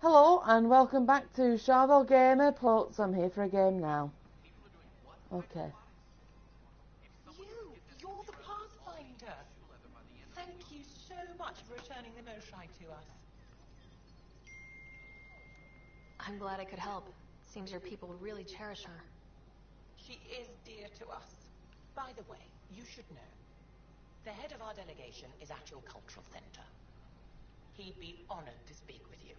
Hello and welcome back to Charvel Gamer Ports. I'm here for a game now. Okay. You're the Pathfinder. Thank you so much for returning the Moshai to us. I'm glad I could help. Seems your people really cherish her. She is dear to us. By the way, you should know, the head of our delegation is at your cultural center. He'd be honored to speak with you.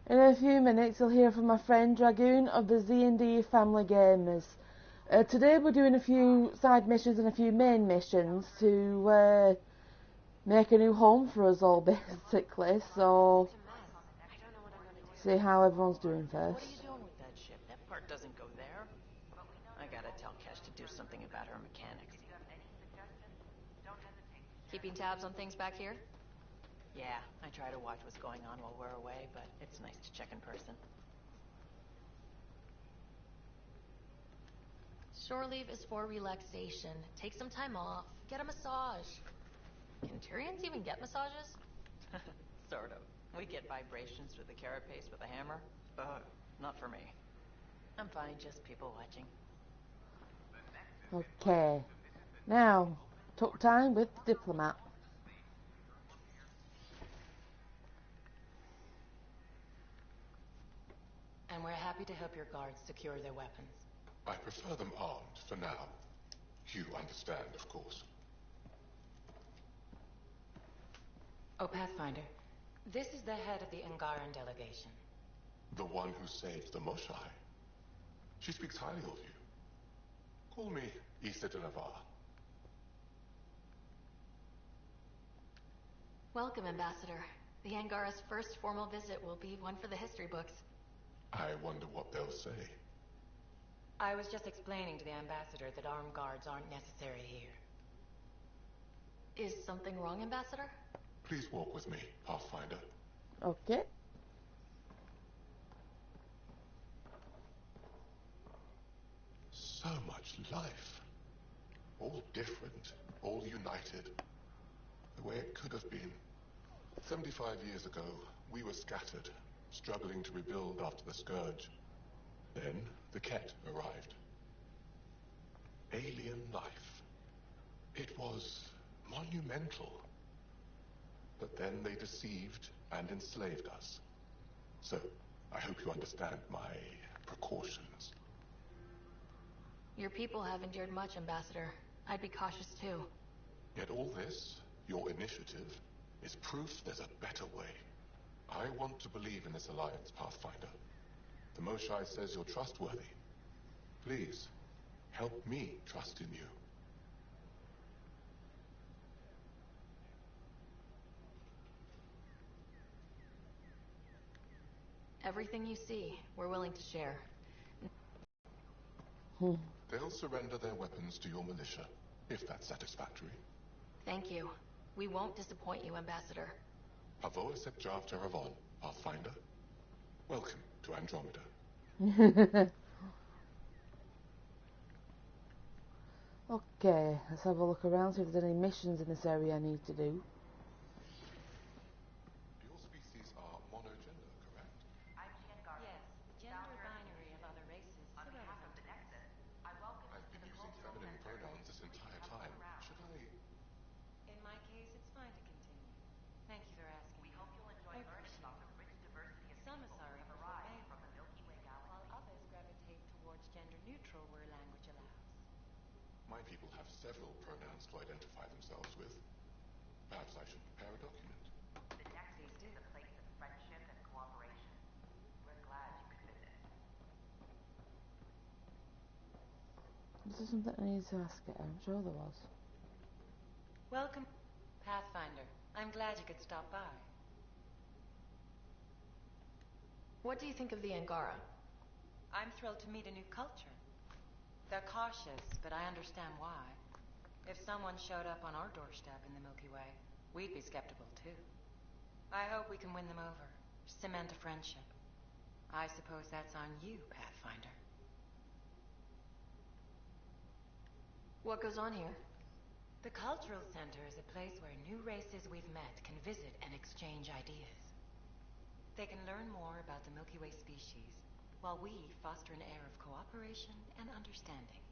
In a few minutes you'll hear from my friend Dragoon of the Z&D Family Gamers. Today we're doing a few side missions and a few main missions to make a new home for us all basically, so see how everyone's doing first. What are you doing with that ship? That part doesn't go there. I gotta tell Kesh to do something about her mechanics. Keeping tabs on things back here? Yeah, I try to watch what's going on while we're away, but it's nice to check in person. Shore leave is for relaxation. Take some time off. Get a massage. Can Tyrians even get massages? Sort of. We get vibrations through the carapace with a hammer. Not for me. I'm fine, just people watching. Okay. Now, talk time with the diplomat. And we're happy to help your guards secure their weapons. I prefer them armed for now. You understand, of course. Oh, Pathfinder, this is the head of the Angaran delegation. The one who saved the Moshai. She speaks highly of you. Call me Issa de Navarre. Welcome, Ambassador. The Angara's first formal visit will be one for the history books. I wonder what they'll say. I was just explaining to the Ambassador that armed guards aren't necessary here. Is something wrong, Ambassador? Please walk with me, Pathfinder. Okay. So much life. All different, all united. The way it could have been. 75 years ago, we were scattered, struggling to rebuild after the Scourge. Then, the Ket arrived. Alien life. It was monumental. But then they deceived and enslaved us. So, I hope you understand my precautions. Your people have endured much, Ambassador. I'd be cautious too. Yet all this, your initiative, is proof there's a better way. I want to believe in this alliance, Pathfinder. The Moshai says you're trustworthy. Please, help me trust in you. Everything you see, we're willing to share. They'll surrender their weapons to your militia, if that's satisfactory. Thank you. We won't disappoint you, Ambassador. Avo set Jav Teravon, Pathfinder. Welcome to Andromeda. Okay, let's have a look around, see if there's any missions in this area I need to do. Your species are monogender, correct? Yes, gender binary of other races. I've been using feminine pronouns this entire time. Should I... In my case, it's fine to continue. Thank you for asking. We hope you'll enjoy learning about the rich diversity of some Asari prefer male, from the Milky Way galaxy, while others gravitate towards gender neutral where language allows. My people have several pronouns to identify themselves with. Perhaps I should prepare a document. Please do. Is there something I need to ask her? I'm sure there was. Welcome, Pathfinder. I'm glad you could stop by. What do you think of the Angara? I'm thrilled to meet a new culture. They're cautious, but I understand why. If someone showed up on our doorstep in the Milky Way, we'd be skeptical too. I hope we can win them over, cement a friendship. I suppose that's on you, Pathfinder. What goes on here? The Cultural Center is a place where new races we've met can visit and exchange ideas. They can learn more about the Milky Way species, while we foster an air of cooperation and understanding.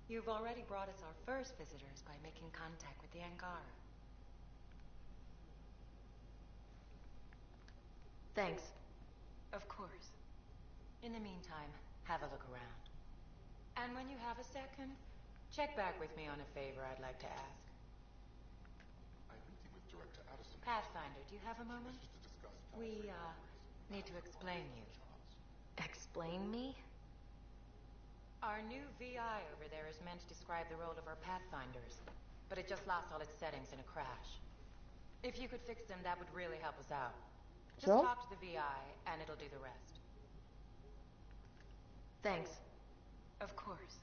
You've already brought us our first visitors by making contact with the Angara. Thanks. Of course. In the meantime, have a look around. And when you have a second, check back with me on a favor I'd like to ask. I'm meeting with Director Addison. Pathfinder, do you have a moment? Wishes to discuss We, need to explain you. Explain me? Our new VI over there is meant to describe the role of our Pathfinders, but it just lost all its settings in a crash. If you could fix them, that would really help us out. Just Sure. talk to the VI, and it'll do the rest. Thanks. Of course.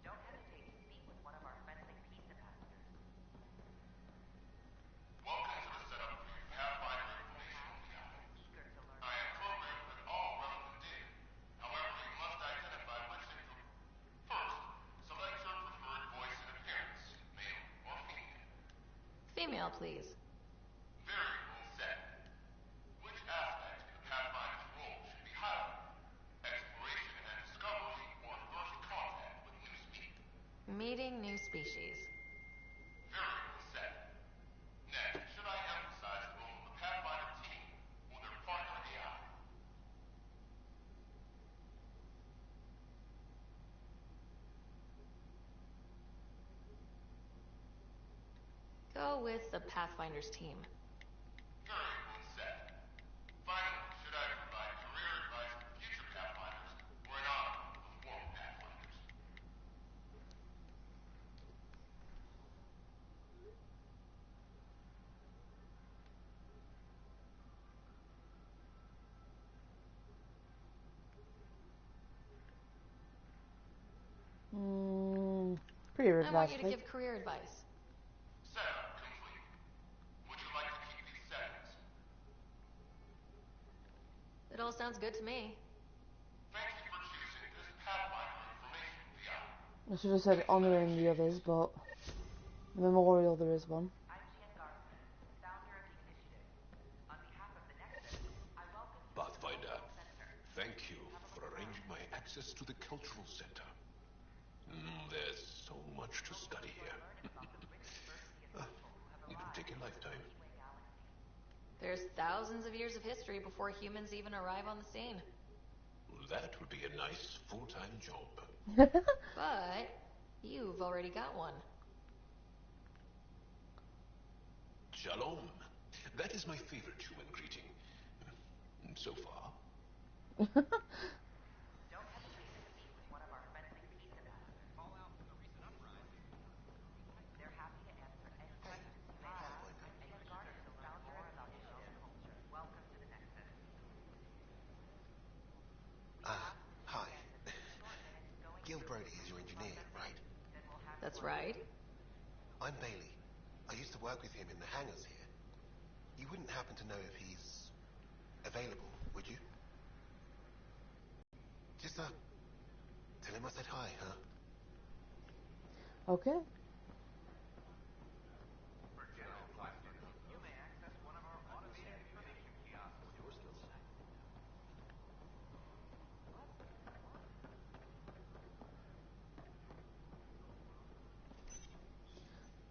Don't hesitate to speak with one of our friendly peace ambassadors. Welcome to the setup for your Pathfinder information VI. Eager to learn. I am programmed with all relevant data. However, you must identify which info. First, select your preferred voice and appearance, male or female. Female, please. Variable set. Which aspect of the Pathfinder's role should be highlighted? Exploration and discovery or first contact with new species? Meeting new species. Variable set. Next, should I emphasize the role of the Pathfinder team or their partner AI? Go with the Pathfinder's team. Variable set. Finally, should I provide career advice for future Pathfinders or an honor for former Pathfinders? Career I want advice, you to please. give career advice. Setup complete. Would you like to keep these settings? It all sounds good to me. Thank you for choosing this Pathfinder information VI. I should have said honouring the others, but memorial there is one. I'm Jen Garfield, founder of the initiative. On behalf of the Nexus, I welcome you to the Pathfinder, Cultural Center. thank you for arranging my access to the Cultural Center. There's so much to study here. Learn about the rich diversity of people who have It will arrived take a in the lifetime. Milky Way galaxy. There's thousands of years of history before humans even arrive on the scene. That would be a nice full-time job. But you've already got one. Shalom. That is my favorite human greeting. So far. Don't hesitate to speak with one of our friendly peace ambassadors. They're happy to answer any questions you may have. I'm Jen Garfield, founder of the initiative. Welcome to the Nexus. Hi. Gil Brody is your engineer, right? That's right. I'm Bailey. I used to work with him in the hangars here. You wouldn't happen to know if he's available, would you? Just, tell him I said hi, huh? Okay. You may access one of our automated information kiosks. Your skills.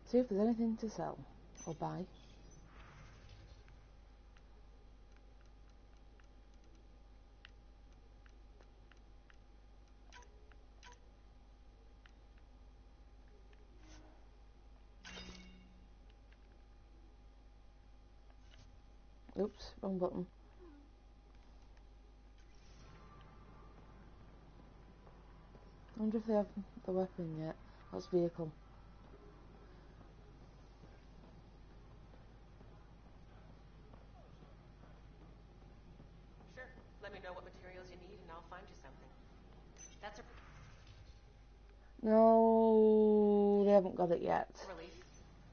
See if there's anything to sell or buy. Oops, wrong button. I wonder if they have the weapon yet. That's vehicle. Sure. Let me know what materials you need, and I'll find you something. That's a No, they haven't got it yet. relief.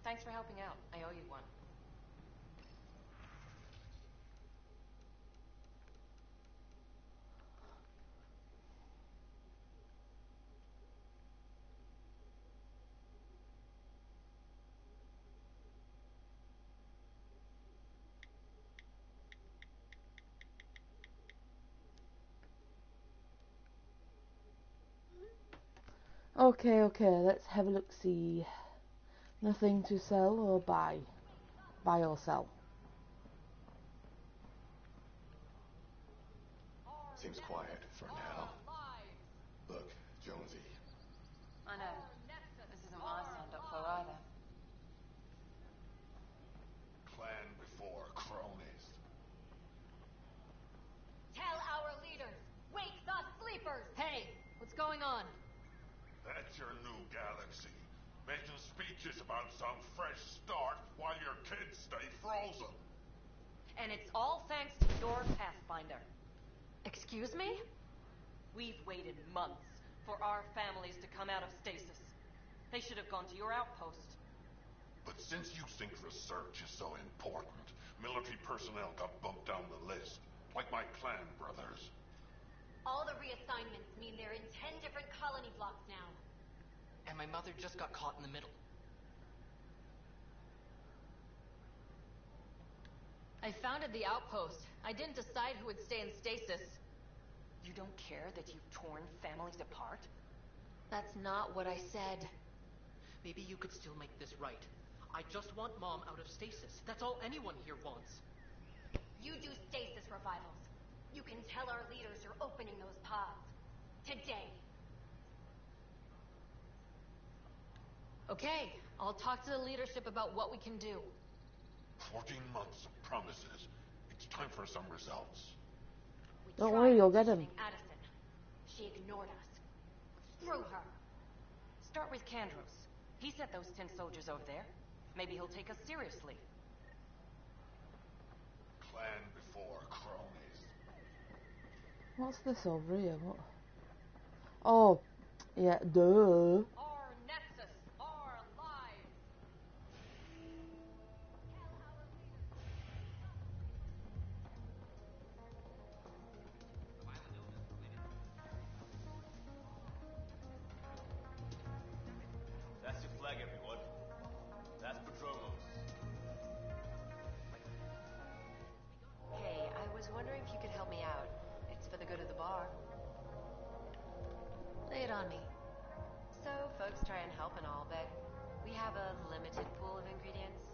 Thanks for helping out. I owe you one. Okay, let's have a look-see. Nothing to sell or buy. Buy or sell. Seems quiet for now. Look, Jonesy. I know. This isn't my stand-up for either. Clan before cronies. Tell our leaders, wake the sleepers! Hey, what's going on? That's your new galaxy. Making speeches about some fresh start while your kids stay frozen. And it's all thanks to your Pathfinder. Excuse me? We've waited months for our families to come out of stasis. They should have gone to your outpost. But since you think research is so important, military personnel got bumped down the list, like my clan brothers. All the reassignments mean they're in 10 different colony blocks now. And my mother just got caught in the middle. I founded the outpost. I didn't decide who would stay in stasis. You don't care that you've torn families apart? That's not what I said. Maybe you could still make this right. I just want Mom out of stasis. That's all anyone here wants. You do stasis revivals. You can tell our leaders you're opening those pods. Today. Okay, I'll talk to the leadership about what we can do. 14 months of promises. It's time for some results. Don't worry, you'll get him. Addison. She ignored us. Screw her. Start with Kandros. He sent those 10 soldiers over there. Maybe he'll take us seriously. Clan before cronies. What's this over here? What? Oh, yeah, duh. Our Nexus, our lives. That's your flag, everyone. That's Patromos. Hey, I was wondering if you could help me out. It's for the good of the bar. Lay it on me. So, folks try and help and all, but we have a limited pool of ingredients.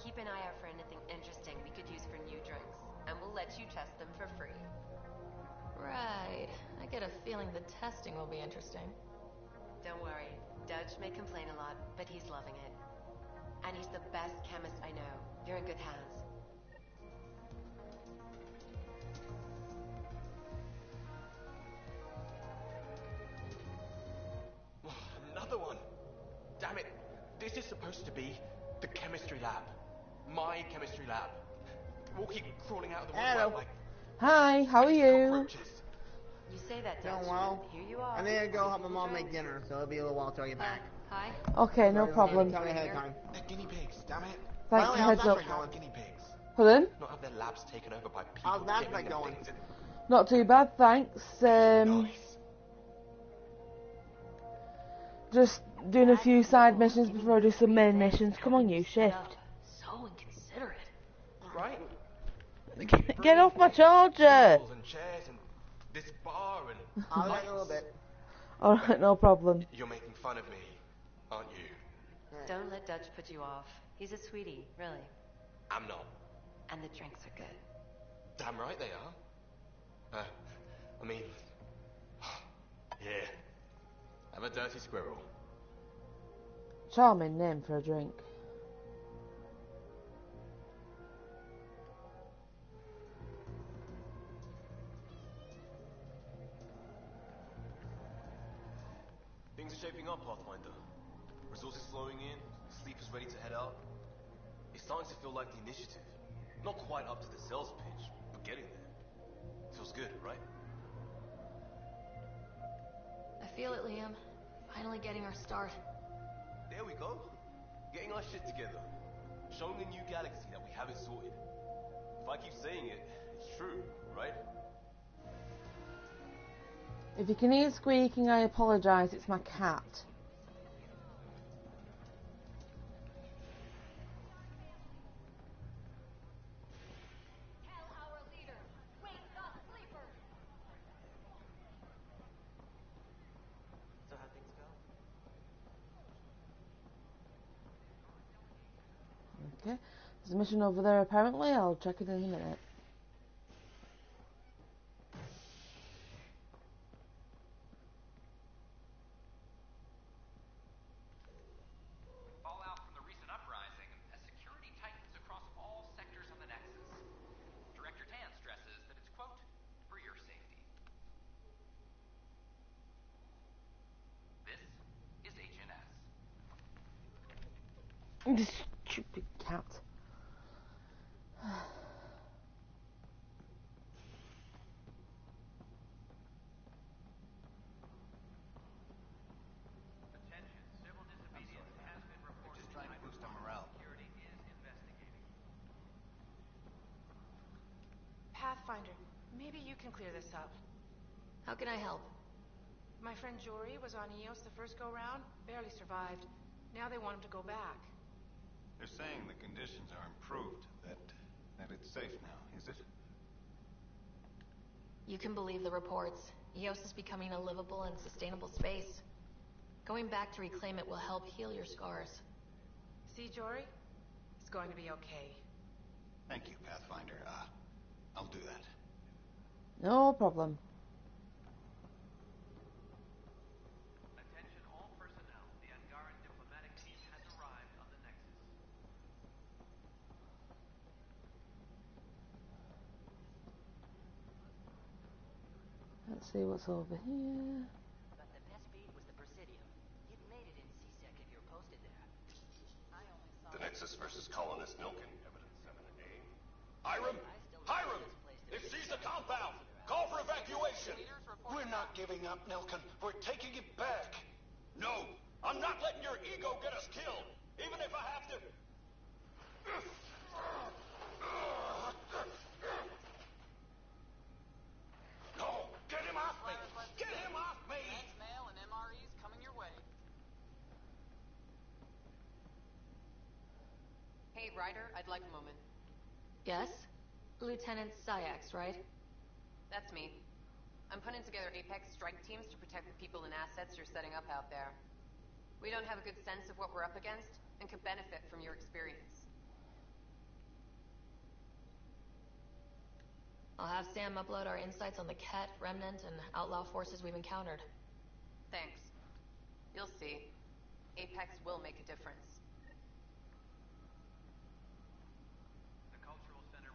Keep an eye out for anything interesting we could use for new drinks, and we'll let you test them for free. Right. I get a feeling the testing will be interesting. Don't worry, Dutch may complain a lot, but he's loving it. And he's the best chemist I know. You're in good hands. Another one. Damn it. This is supposed to be the chemistry lab. My chemistry lab. We'll keep crawling out of the woodwork like Hi, how are you? cockroaches. You say that, Doing Dutch, well. but here you are. I need to go help my mom make dinner, so it'll be a little while till I get back. Hi. Okay, no problem. Tell me ahead of time. They're guinea pigs, damn it. Thanks Well, for how's heads that up. been going? Guinea pigs. Pardon? Not have their labs taken over by How's people that giving been them going? things and Not too bad, thanks. nice. Just doing a few side missions before I do some main missions. Come on, you shift. So inconsiderate. Right? Get off my charger! Tables and chairs and this bar and I'll wait a little bit. Alright, no problem. You're making fun of me, aren't you? Don't let Dutch put you off. He's a sweetie, really. I'm not. And the drinks are good. Damn right they are. I mean, yeah. I'm a dirty squirrel. Charming name for a drink. Things are shaping up, Pathfinder. Resources flowing in, sleepers ready to head out. It's starting to feel like the initiative. Not quite up to the sales pitch, but getting there. Feels good, right? I feel it, Liam. Finally getting our start. There we go. Getting our shit together. Showing the new galaxy that we have it sorted. If I keep saying it, it's true, right? If you can hear squeaking, I apologise, it's my cat. Tell our leaders, wake the sleepers! So how things go? Okay. There's a mission over there apparently. I'll check it in a minute. Fallout from the recent uprising as security tightens across all sectors of the Nexus. Director Tan stresses that it's, quote, for your safety. This is HNS. This stupid cat. Attention, civil disobedience has been reported. Just trying to boost our morale. Security is investigating. Pathfinder, maybe you can clear this up. How can I help? My friend Jory was on Eos the first go-round, barely survived. Now they want him to go back. They're saying the conditions are improved, that it's safe now, is it? You can believe the reports. Eos is becoming a livable and sustainable space. Going back to reclaim it will help heal your scars. See, Jory? It's going to be okay. Thank you, Pathfinder. I'll do that. No problem. Attention all personnel. The Angaran diplomatic team has arrived on the Nexus. Let's see what's over here. But the best beat was the Presidium. You'd made it in C-Sec if you're posted there. I only saw... The Nexus versus Colonist Milken, Evidence 7A. Hiram! Hiram! They've seized the compound! Call for evacuation! We're not giving up, Milken. We're taking it back. No! I'm not letting your ego get us killed! Even if I have to... No! Get him off me! Get him off me! Mail and MREs coming your way. Hey, Ryder, I'd like a moment. Yes? Lieutenant Syax, right? That's me. I'm putting together Apex strike teams to protect the people and assets you're setting up out there. We don't have a good sense of what we're up against, and could benefit from your experience. I'll have Sam upload our insights on the Ket, Remnant, and outlaw forces we've encountered. Thanks. You'll see. Apex will make a difference. The Cultural Center...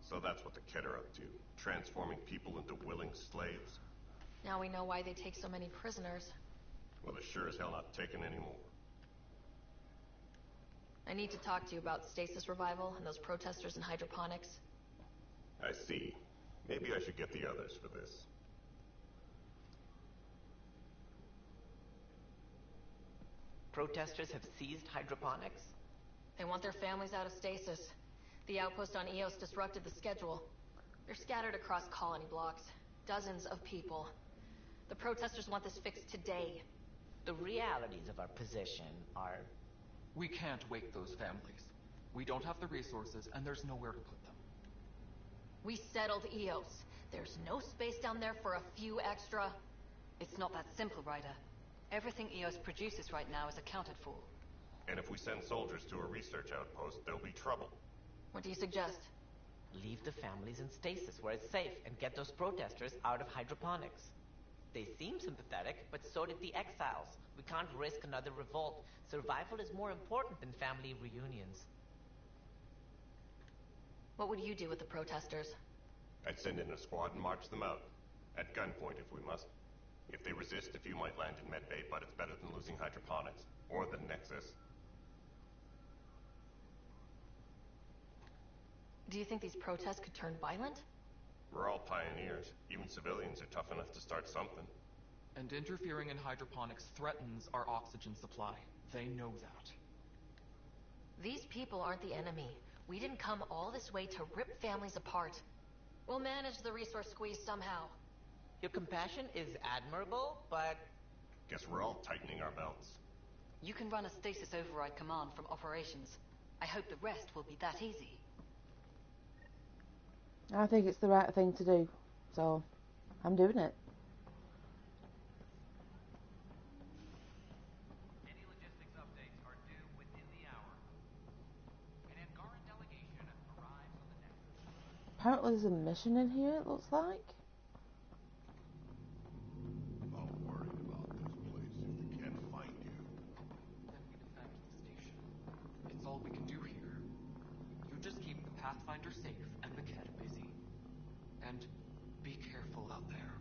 So that's what the Ket are up to. Transforming people into willing slaves. Now we know why they take so many prisoners. Well, they're sure as hell not taking any more. I need to talk to you about stasis revival and those protesters in hydroponics. I see. Maybe I should get the others for this. Protesters have seized hydroponics? They want their families out of stasis. The outpost on Eos disrupted the schedule. They're scattered across colony blocks. Dozens of people. The protesters want this fixed today. The realities of our position are... We can't wake those families. We don't have the resources, and there's nowhere to put them. We settled Eos. There's no space down there for a few extra... It's not that simple, Ryder. Everything Eos produces right now is accounted for. And if we send soldiers to a research outpost, there'll be trouble. What do you suggest? Leave the families in stasis where it's safe and get those protesters out of hydroponics. They seem sympathetic, but so did the exiles. We can't risk another revolt. Survival is more important than family reunions. What would you do with the protesters? I'd send in a squad and march them out. At gunpoint if we must. If they resist, a few might land in medbay, but it's better than losing hydroponics. Or the Nexus. Do you think these protests could turn violent? We're all pioneers. Even civilians are tough enough to start something. And interfering in hydroponics threatens our oxygen supply. They know that. These people aren't the enemy. We didn't come all this way to rip families apart. We'll manage the resource squeeze somehow. Your compassion is admirable, but... Guess we're all tightening our belts. You can run a stasis override command from operations. I hope the rest will be that easy. I think it's the right thing to do, so I'm doing it. Any logistics updates are due within Apparently there's a mission in here, it looks like. I'm not worried about this place if we can't find you. Then we defend the station. It's all we can do here. You just keep the Pathfinder safe and the cat busy. And be careful out there.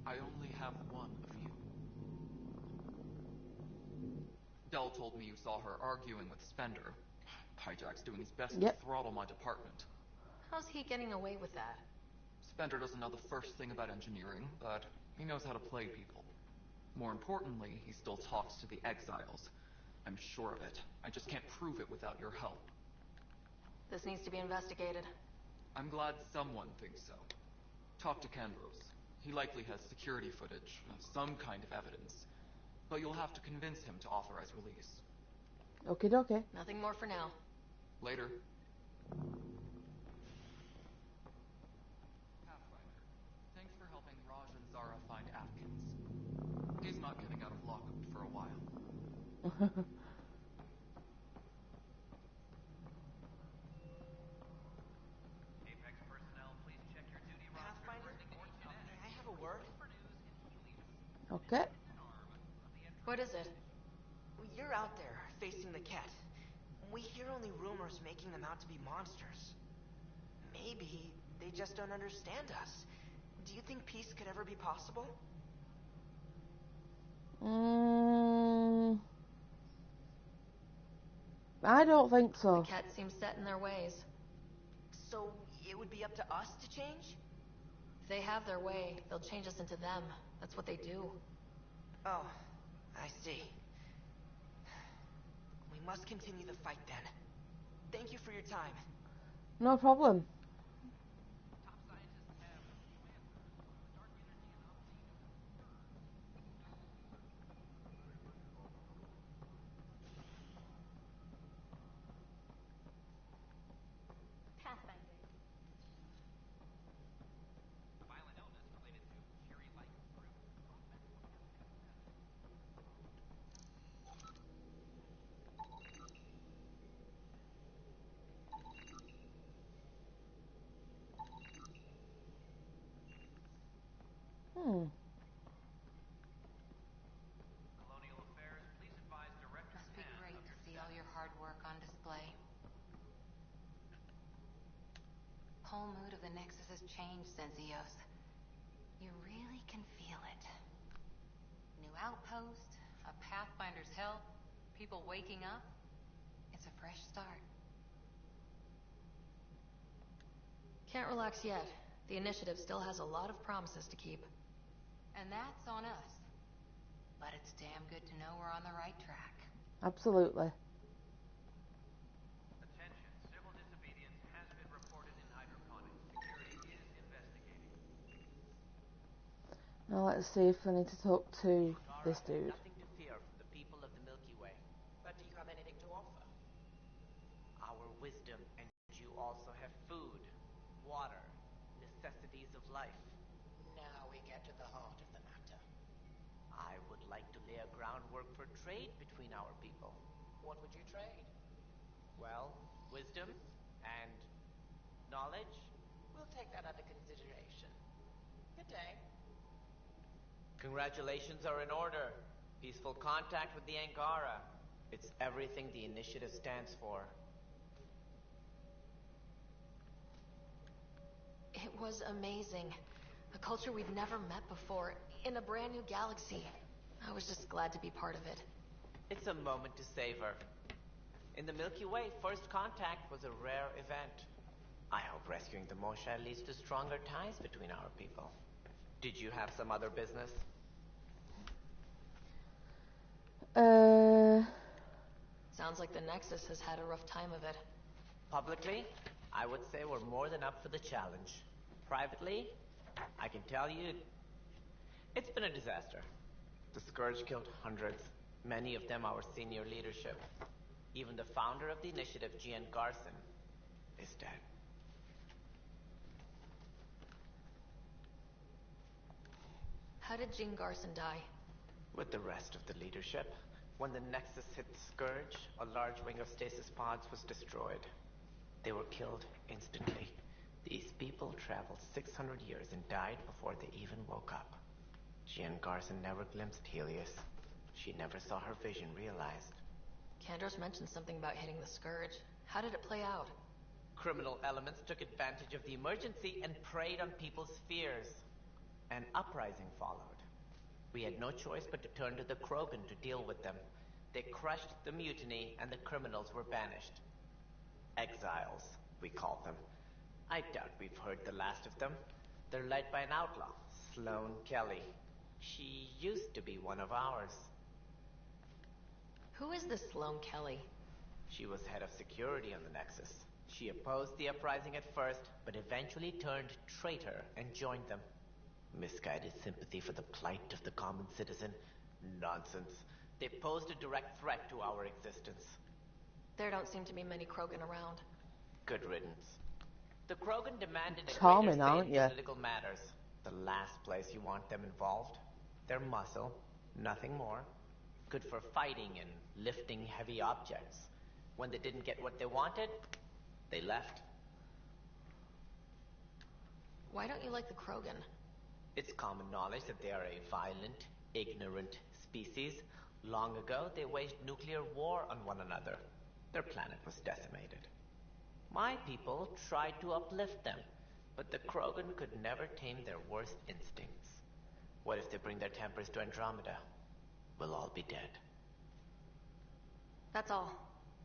I only have one of you. Dell told me you saw her arguing with Spender. Hijack's doing his best to throttle my department. How's he getting away with that? Spender doesn't know the first thing about engineering, but he knows how to play people. More importantly, he still talks to the exiles. I'm sure of it. I just can't prove it without your help. This needs to be investigated. I'm glad someone thinks so. Talk to Candros. He likely has security footage, some kind of evidence. But you'll have to convince him to authorize release. Okie dokie. Nothing more for now. Later. Pathfinder, thanks for helping Raj and Zara find Atkins. He's not getting out of lockup for a while. Apex personnel, please check your duty roster. Pathfinder, may I have a word? Okay. What is it? You're out there, facing the cat. We hear only rumors making them out to be monsters. Maybe they just don't understand us. Do you think peace could ever be possible? I don't think so. The cat seems set in their ways. So it would be up to us to change? If they have their way, they'll change us into them. That's what they do. Oh, I see. We must continue the fight then. Thank you for your time. No problem. Colonial Affairs, please advise Director Must be Tan great of to your see all your hard work on display. Whole mood of the Nexus has changed since EOS. You really can feel it. New outpost, a Pathfinder's help, people waking up. It's a fresh start. Can't relax yet. The initiative still has a lot of promises to keep. And that's on us. But it's damn good to know we're on the right track. Absolutely. Attention, civil disobedience has been reported in hydroponics. Security is investigating. Now let's see if I need to talk to this dude. Nothing to fear from the people of the Milky Way. But do you have anything to offer? Our wisdom, and you also have food, water, necessities of life. Now we get to the heart of the matter. I would like to lay a groundwork for trade between our people. What would you trade? Well, wisdom and knowledge. We'll take that under consideration. Good day. Congratulations are in order. Peaceful contact with the Angara. It's everything the initiative stands for. It was amazing. A culture we've never met before, in a brand new galaxy. I was just glad to be part of it. It's a moment to savor. In the Milky Way, first contact was a rare event. I hope rescuing the Moshae leads to stronger ties between our people. Did you have some other business? Sounds like the Nexus has had a rough time of it. Publicly, I would say we're more than up for the challenge. Privately, I can tell you, it's been a disaster. The Scourge killed hundreds, many of them our senior leadership. Even the founder of the initiative, Gian Garson, is dead. How did Jean Garson die? With the rest of the leadership, when the Nexus hit the Scourge, a large wing of stasis pods was destroyed. They were killed instantly. These people traveled 600 years and died before they even woke up. Jen Garson never glimpsed Helios. She never saw her vision realized. Kandros mentioned something about hitting the Scourge. How did it play out? Criminal elements took advantage of the emergency and preyed on people's fears. An uprising followed. We had no choice but to turn to the Krogan to deal with them. They crushed the mutiny and the criminals were banished. Exiles, we called them. I doubt we've heard the last of them. They're led by an outlaw, Sloane Kelly. She used to be one of ours. Who is this Sloane Kelly? She was head of security on the Nexus. She opposed the uprising at first, but eventually turned traitor and joined them. Misguided sympathy for the plight of the common citizen? Nonsense. They posed a direct threat to our existence. There don't seem to be many Krogan around. Good riddance. The Krogan demanded a Charming, greater aren't say you? in political matters. The last place you want them involved. Their muscle, nothing more. Good for fighting and lifting heavy objects. When they didn't get what they wanted, they left. Why don't you like the Krogan? It's common knowledge that they are a violent, ignorant species. Long ago, they waged nuclear war on one another. Their planet was decimated. My people tried to uplift them, but the Krogan could never tame their worst instincts. What if they bring their tempers to Andromeda? We'll all be dead. That's all.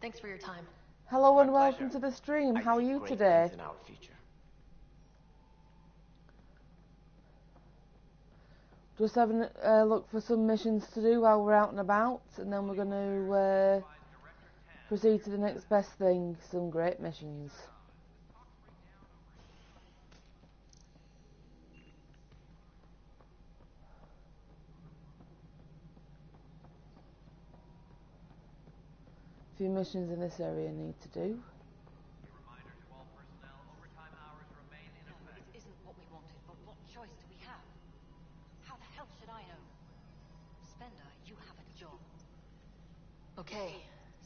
Thanks for your time. Hello and My welcome pleasure. to the stream. I How are see you great today? things in our future. Just having a look for some missions to do while we're out and about, and then we're going to proceed to the next best thing. Some great missions. A few missions in this area need to do. No, it isn't what we wanted, but what choice do we have? How the hell should I know? Spender, you have a job. Okay,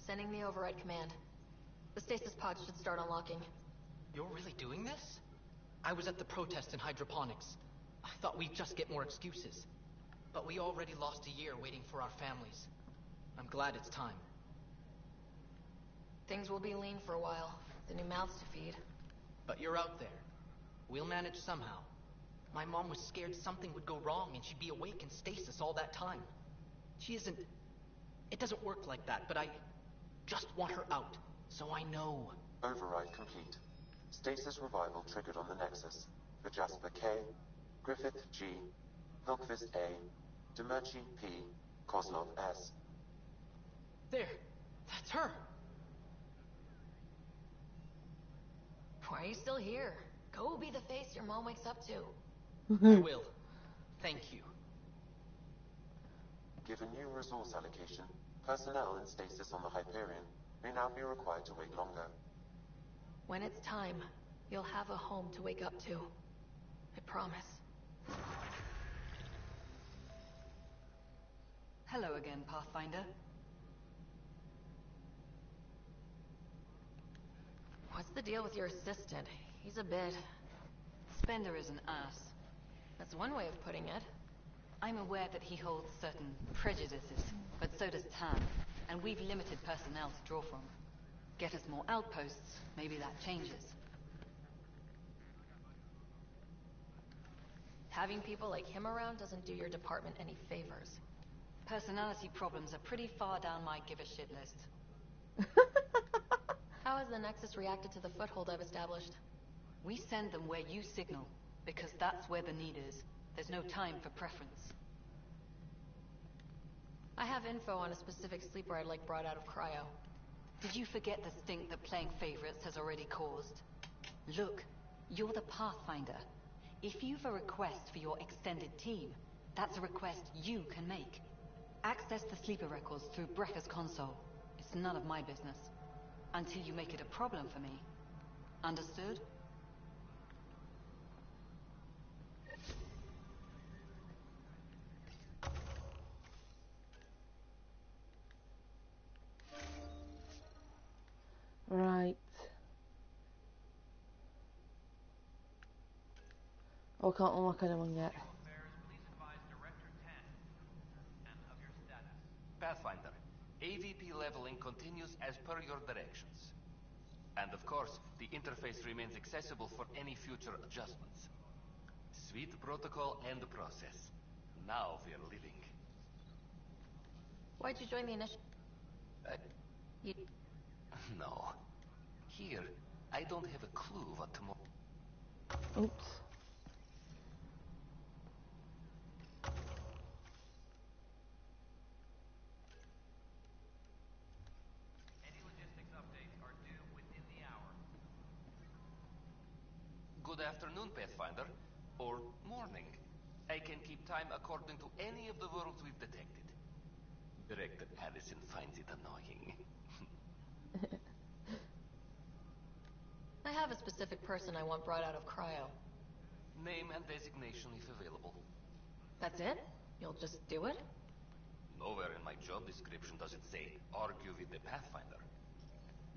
sending the override command. The stasis pod should start unlocking. You're really doing this? I was at the protest in hydroponics. I thought we'd just get more excuses. But we already lost a year waiting for our families. I'm glad it's time. Things will be lean for a while. The new mouths to feed. But you're out there. We'll manage somehow. My mom was scared something would go wrong and she'd be awake in stasis all that time. She isn't... It doesn't work like that, but I just want her out, so I know. Override complete. Stasis revival triggered on the Nexus. For Jasper K, Griffith G, Hilkvist A, Demerchi P, Kozlov S. There! That's her! Why are you still here? Go be the face your mom wakes up to. I will. Thank you. Given new resource allocation, personnel in stasis on the Hyperion may now be required to wait longer. When it's time, you'll have a home to wake up to. I promise. Hello again, Pathfinder. What's the deal with your assistant? He's a bit... Spender is an ass. That's one way of putting it. I'm aware that he holds certain prejudices, but so does Tan, and we've limited personnel to draw from. Get us more outposts, maybe that changes. Having people like him around doesn't do your department any favors. Personality problems are pretty far down my give-a-shit list. How has the Nexus reacted to the foothold I've established? We send them where you signal, because that's where the need is. There's no time for preference. I have info on a specific sleeper I'd like brought out of cryo. Did you forget the stink that playing favorites has already caused? Look, you're the Pathfinder. If you've a request for your extended team, that's a request you can make. Access the sleeper records through Brekker's console. It's none of my business. Until you make it a problem for me. Understood? Right. Oh, I can't unlock anyone yet. Pathfinder, AVP leveling continues as per your directions. And of course, the interface remains accessible for any future adjustments. Sweet protocol and process. Now we're living. Why'd you join the initiative? You... No. Here, I don't have a clue what tomorrow... Oops. Any logistics updates are due within the hour. Good afternoon, Pathfinder. Or morning. I can keep time according to any of the worlds we've detected. Director Addison finds it annoying. I have a specific person I want brought out of cryo. Name and designation if available. That's it? You'll just do it? Nowhere in my job description does it say, argue with the Pathfinder.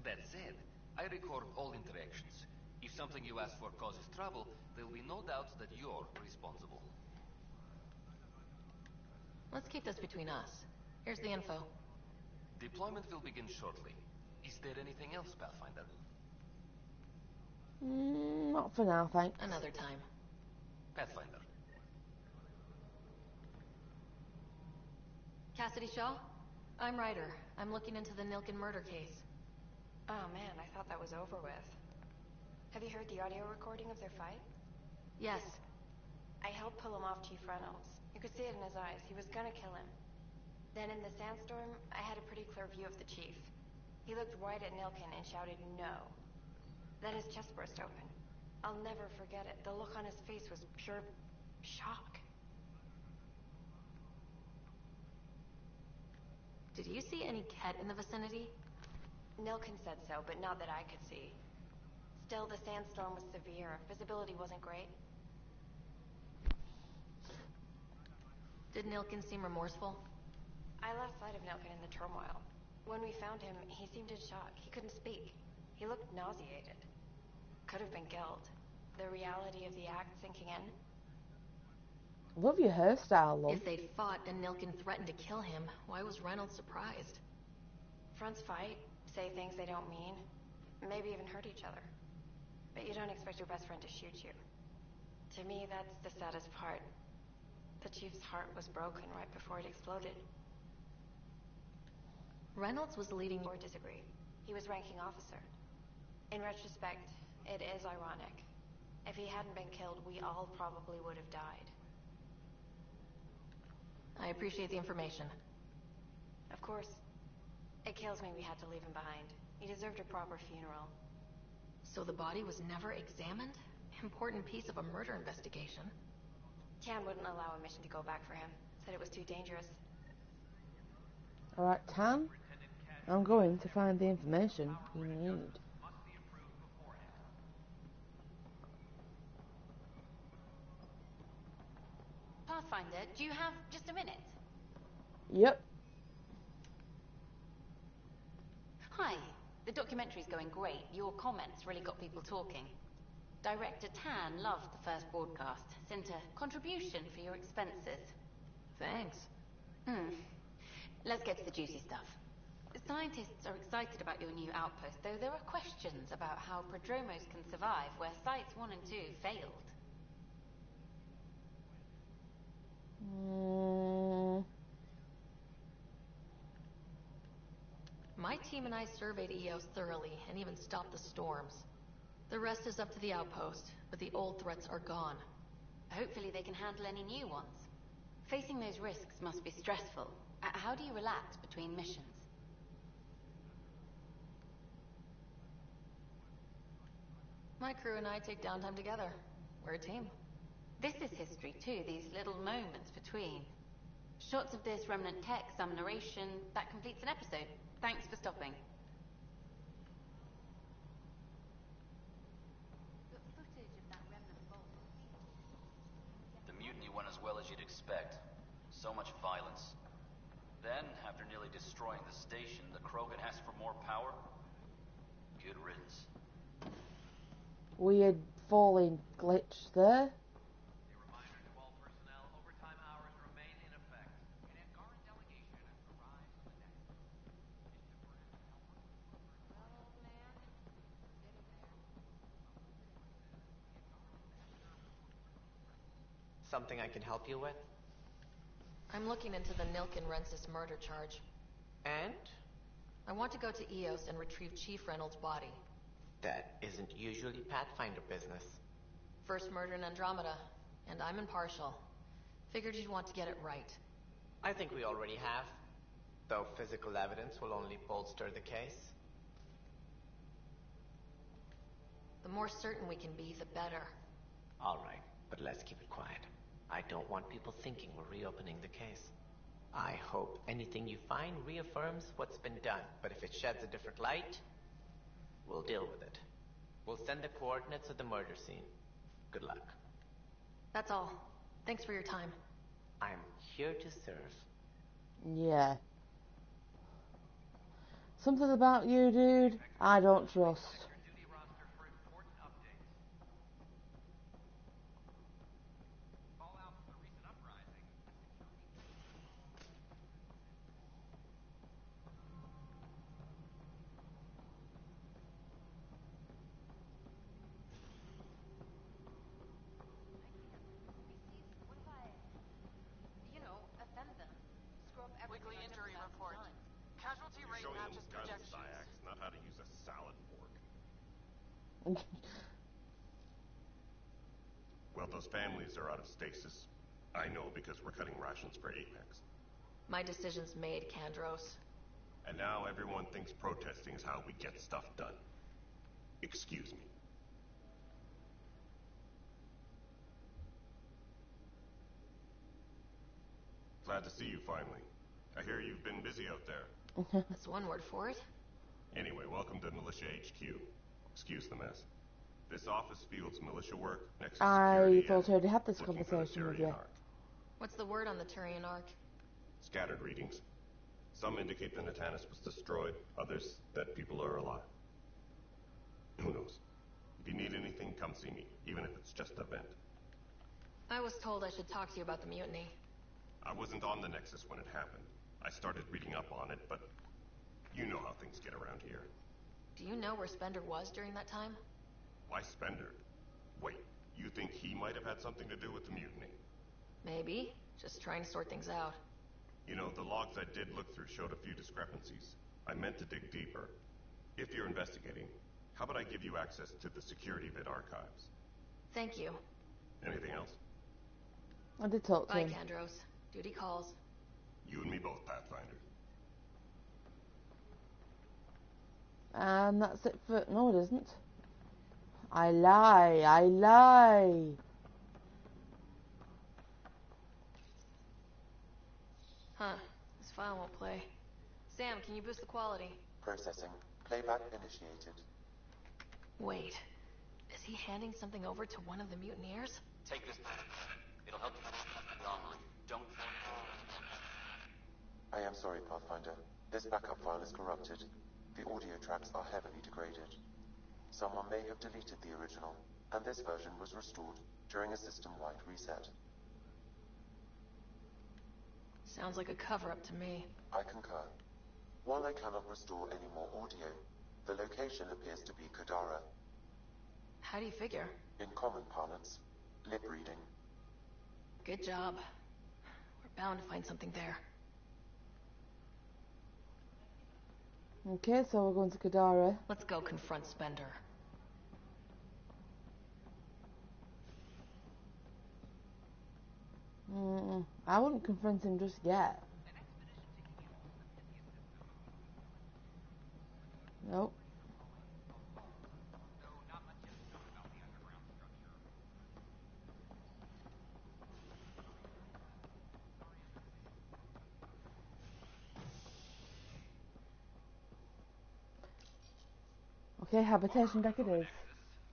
That said, I record all interactions. If something you ask for causes trouble, there'll be no doubt that you're responsible. Let's keep this between us. Here's the info. Deployment will begin shortly. Is there anything else, Pathfinder? Not for now, thanks. Another time. Pathfinder. Cassidy Shaw? I'm Ryder. I'm looking into the Nilken murder case. Oh man, I thought that was over with. Have you heard the audio recording of their fight? Yes. I helped pull him off Chief Reynolds. You could see it in his eyes. He was gonna kill him. Then in the sandstorm, I had a pretty clear view of the chief. He looked right at Nilken and shouted no. Then his chest burst open. I'll never forget it. The look on his face was pure shock. Did you see any Ket in the vicinity? Nilken said so, but not that I could see. Still, the sandstorm was severe. Visibility wasn't great. Did Nilken seem remorseful? I lost sight of Nilken in the turmoil. When we found him, he seemed in shock. He couldn't speak. He looked nauseated. Could have been guilt. The reality of the act sinking in. Love your hairstyle, love. If they'd fought and Nilken threatened to kill him, why was Reynolds surprised? Fronts fight, say things they don't mean, maybe even hurt each other. But you don't expect your best friend to shoot you. To me, that's the saddest part. The chief's heart was broken right before it exploded. Reynolds was leading... Or disagree. He was ranking officer. In retrospect, it is ironic. If he hadn't been killed, we all probably would have died. I appreciate the information. Of course. It kills me we had to leave him behind. He deserved a proper funeral. So the body was never examined? Important piece of a murder investigation. Cam wouldn't allow a mission to go back for him. Said it was too dangerous. Alright, Tan. I'm going to find the information you need. Pathfinder, do you have just a minute? Yep. Hi. The documentary's going great. Your comments really got people talking. Director Tan loved the first broadcast. Sent a contribution for your expenses. Thanks. Let's get to the juicy stuff. The scientists are excited about your new outpost, though there are questions about how prodromos can survive where Sites 1 and 2 failed. My team and I surveyed EOS thoroughly and even stopped the storms. The rest is up to the outpost, but the old threats are gone. Hopefully they can handle any new ones. Facing those risks must be stressful. How do you relax between missions? My crew and I take downtime together. We're a team. This is history too, these little moments between. Shots of this remnant tech, some narration, that completes an episode. Thanks for stopping. The mutiny went as well as you'd expect. So much violence. Then, after nearly destroying the station, the Krogan asked for more power? Good riddance. Weird falling glitch there. something I can help you with? I'm looking into the Nilkin Rensis murder charge. And? I want to go to EOS and retrieve Chief Reynolds' body. That isn't usually Pathfinder business. First murder in Andromeda, and I'm impartial. Figured you'd want to get it right. I think we already have. Though physical evidence will only bolster the case. The more certain we can be, the better. All right, but let's keep it quiet. I don't want people thinking we're reopening the case. I hope anything you find reaffirms what's been done, but if it sheds a different light, we'll deal with it. We'll send the coordinates of the murder scene. Good luck. That's all. Thanks for your time. I'm here to serve. Yeah. Something about you, dude, I don't trust. Weekly injury report. Casualty rate matches projections. Not how to use a salad fork. Well, those families are out of stasis. I know because we're cutting rations for Apex. My decision's made, Kandros. And now everyone thinks protesting is how we get stuff done. Excuse me. Glad to see you finally. I hear you've been busy out there. That's one word for it. Anyway, welcome to Militia HQ. Excuse the mess. This office fields militia work, Nexus I security, thought I already had this looking for the conversation with you. Turian Ark. What's the word on the Turian Ark? Scattered readings. Some indicate the Natanus was destroyed, others that people are alive. Who knows? If you need anything, come see me, even if it's just a vent. I was told I should talk to you about the mutiny. I wasn't on the Nexus when it happened. I started reading up on it, but you know how things get around here. Do you know where Spender was during that time? Why Spender? Wait, you think he might have had something to do with the mutiny? Maybe. Just trying to sort things out. You know, the logs I did look through showed a few discrepancies. I meant to dig deeper. If you're investigating, how about I give you access to the security bit archives? Thank you. Anything else? I did talk to Bye, him. Kandros. Duty calls. You and me both, Pathfinder. And that's it for... No, it isn't. I lie. Huh. This file won't play. Sam, can you boost the quality? Processing. Playback initiated. Wait. Is he handing something over to one of the mutineers? Take this. It'll help you anomaly. Don't. I am sorry, Pathfinder. This backup file is corrupted. The audio tracks are heavily degraded. Someone may have deleted the original, and this version was restored during a system-wide reset. Sounds like a cover-up to me. I concur. While I cannot restore any more audio, the location appears to be Kadara. How do you figure? In common parlance, lip reading. Good job. We're bound to find something there. Okay, so we're going to Kadara. Let's go confront Spender. I wouldn't confront him just yet. Nope. Okay, habitation deck it is.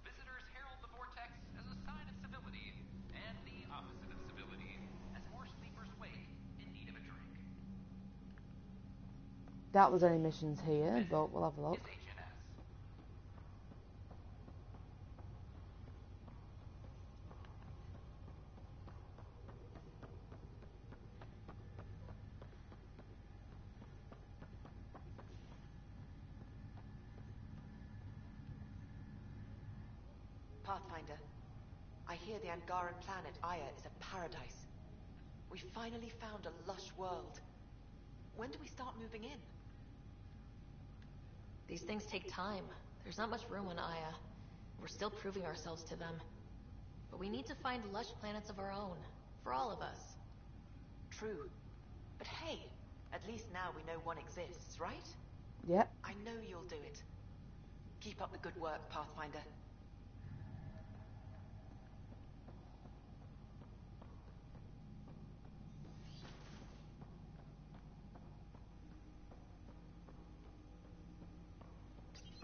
Visitors herald the vortex as a sign of civility, and the opposite of civility, as more sleepers wake in need of a drink. Doubt there's any missions here, but we'll have a look. Pathfinder, I hear the Angaran planet Aya is a paradise. We finally found a lush world. When do we start moving in? These things take time. There's not much room on Aya. We're still proving ourselves to them. But we need to find lush planets of our own. For all of us. True. But hey, at least now we know one exists, right? Yep. I know you'll do it. Keep up the good work, Pathfinder.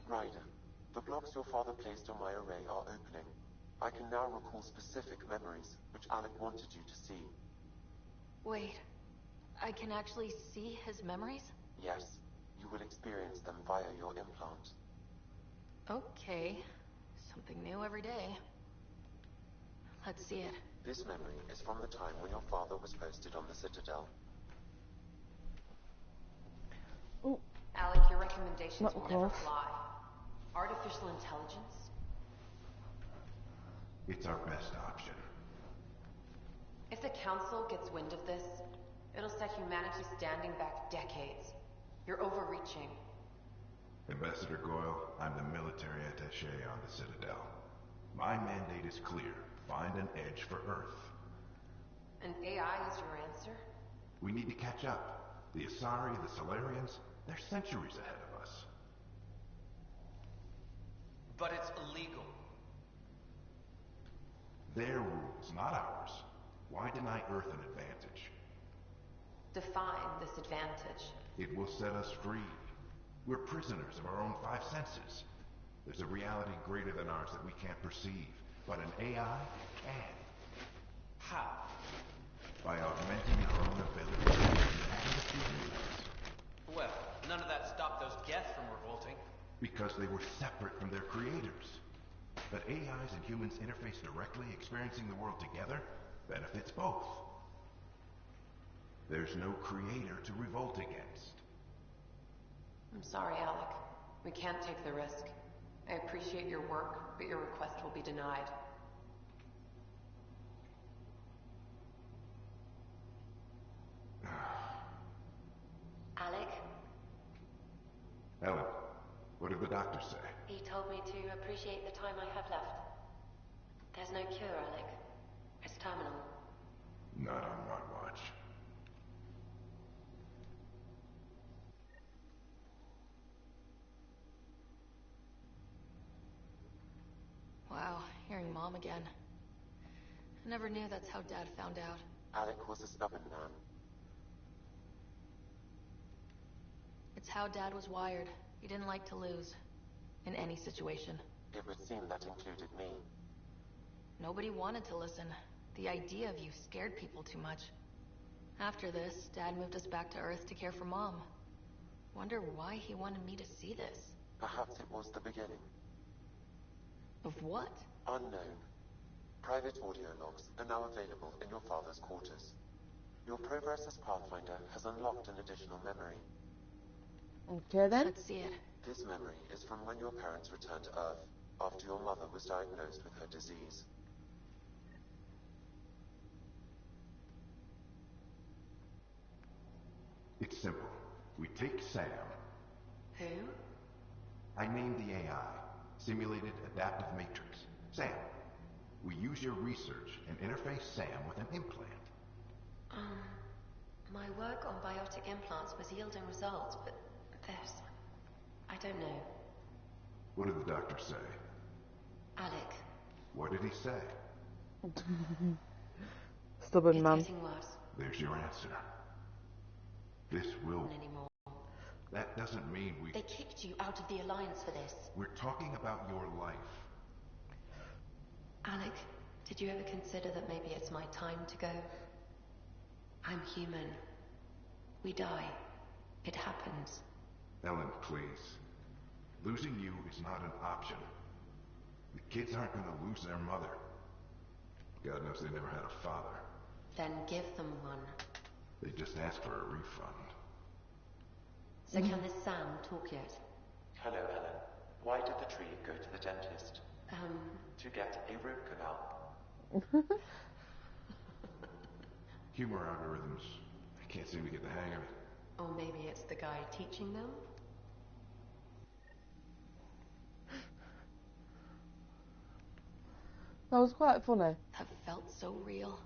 Ryder, the blocks your father placed on my array are opening. I can now recall specific memories, which Alec wanted you to see. Wait, I can actually see his memories? Yes, you will experience them via your implant. Okay, something new every day. Let's see it. This memory is from the time when your father was posted on the Citadel. Ooh. Alec, your recommendations will never fly. Artificial intelligence? It's our best option. If the Council gets wind of this, it'll set humanity standing back decades. You're overreaching. Ambassador Goyle, I'm the military attaché on the Citadel. My mandate is clear. Find an edge for Earth. And AI is your answer? We need to catch up. The Asari, the Solarians, they're centuries ahead of us. But it's illegal. Their rules, not ours. Why deny Earth an advantage? Define this advantage. It will set us free. We're prisoners of our own five senses. There's a reality greater than ours that we can't perceive, but an AI can. How? By augmenting our own abilities and adding a few new ones. Well, none of that stopped those Geth from revolting. Because they were separate from their creators. But AIs and humans interface directly, experiencing the world together, benefits both. There's no creator to revolt against. I'm sorry, Alec. We can't take the risk. I appreciate your work, but your request will be denied. Alec? Ellen, what did the doctor say? He told me to appreciate the time I have left. There's no cure, Alec. It's terminal. Not on my watch. Wow, hearing Mom again. I never knew that's how Dad found out. Alec was a stubborn man. It's how Dad was wired. He didn't like to lose. In any situation. It would seem that included me. Nobody wanted to listen. The idea of you scared people too much. After this, Dad moved us back to Earth to care for Mom. Wonder why he wanted me to see this. Perhaps it was the beginning. Of what? Unknown. Private audio logs are now available in your father's quarters. Your progress as Pathfinder has unlocked an additional memory. Okay then. Let's see it. This memory is from when your parents returned to Earth, after your mother was diagnosed with her disease. It's simple. We take Sam. Who? I named the AI, Simulated Adaptive Matrix. Sam. We use your research and interface Sam with an implant. My work on biotic implants was yielding results, but this... I don't know. What did the doctor say? Alec. What did he say? Stubborn man. It's getting worse. There's your answer. This will... Not anymore. That doesn't mean we... They kicked you out of the Alliance for this. We're talking about your life. Alec, did you ever consider that maybe it's my time to go? I'm human. We die. It happens. Ellen, please. Losing you is not an option. The kids aren't going to lose their mother. God knows they never had a father. Then give them one. They just asked for a refund. So can this Sam talk yet? Hello, Ellen. Why did the tree go to the dentist? To get a root canal. Humor algorithms. I can't seem to get the hang of it. Oh, maybe it's the guy teaching them? That was quite funny. That felt so real.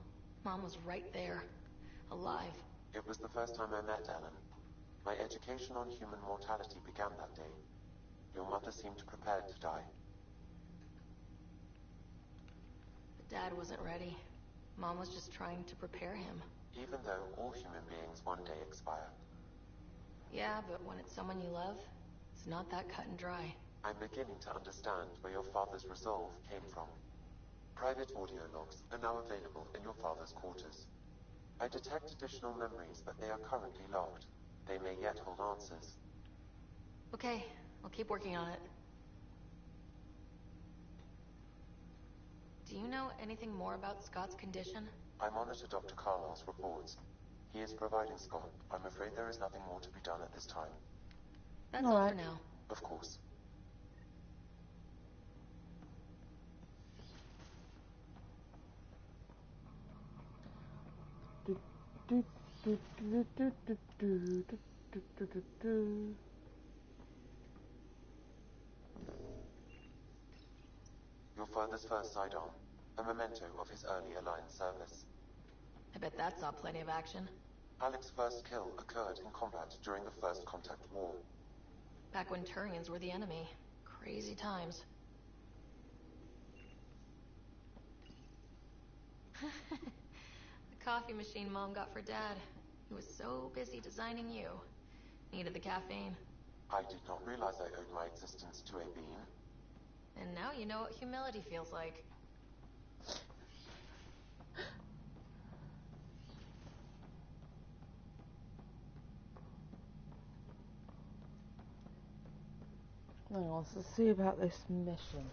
Mom was right there, alive. It was the first time I met Ellen. My education on human mortality began that day. Your mother seemed prepared to die. But Dad wasn't ready. Mom was just trying to prepare him. Even though all human beings one day expire. Yeah, but when it's someone you love, it's not that cut and dry. I'm beginning to understand where your father's resolve came from. Private audio logs are now available in your father's quarters. I detect additional memories, but they are currently logged. They may yet hold answers. Okay, I'll keep working on it. Do you know anything more about Scott's condition? I monitor Dr. Carlisle's reports. He is providing Scott. I'm afraid there is nothing more to be done at this time. That's all for now. Of course. Your father's first sidearm, a memento of his early Alliance service. I bet that saw plenty of action. Alec's first kill occurred in combat during the First Contact War. Back when Turians were the enemy. Crazy times. The coffee machine Mom got for Dad. He was so busy designing you. Needed the caffeine. I did not realize I owed my existence to a bean. And now you know what humility feels like. Hang on, let's see about this mission.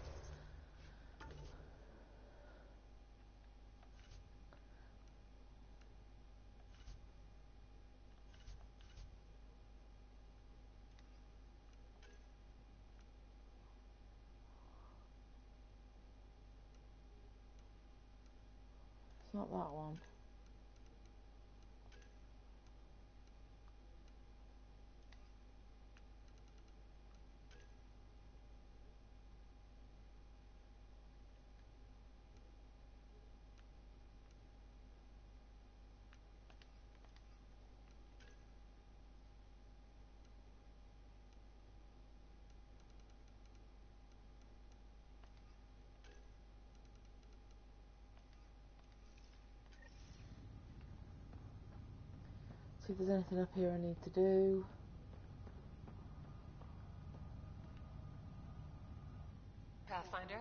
It's not that one. See if there's anything up here I need to do. Pathfinder?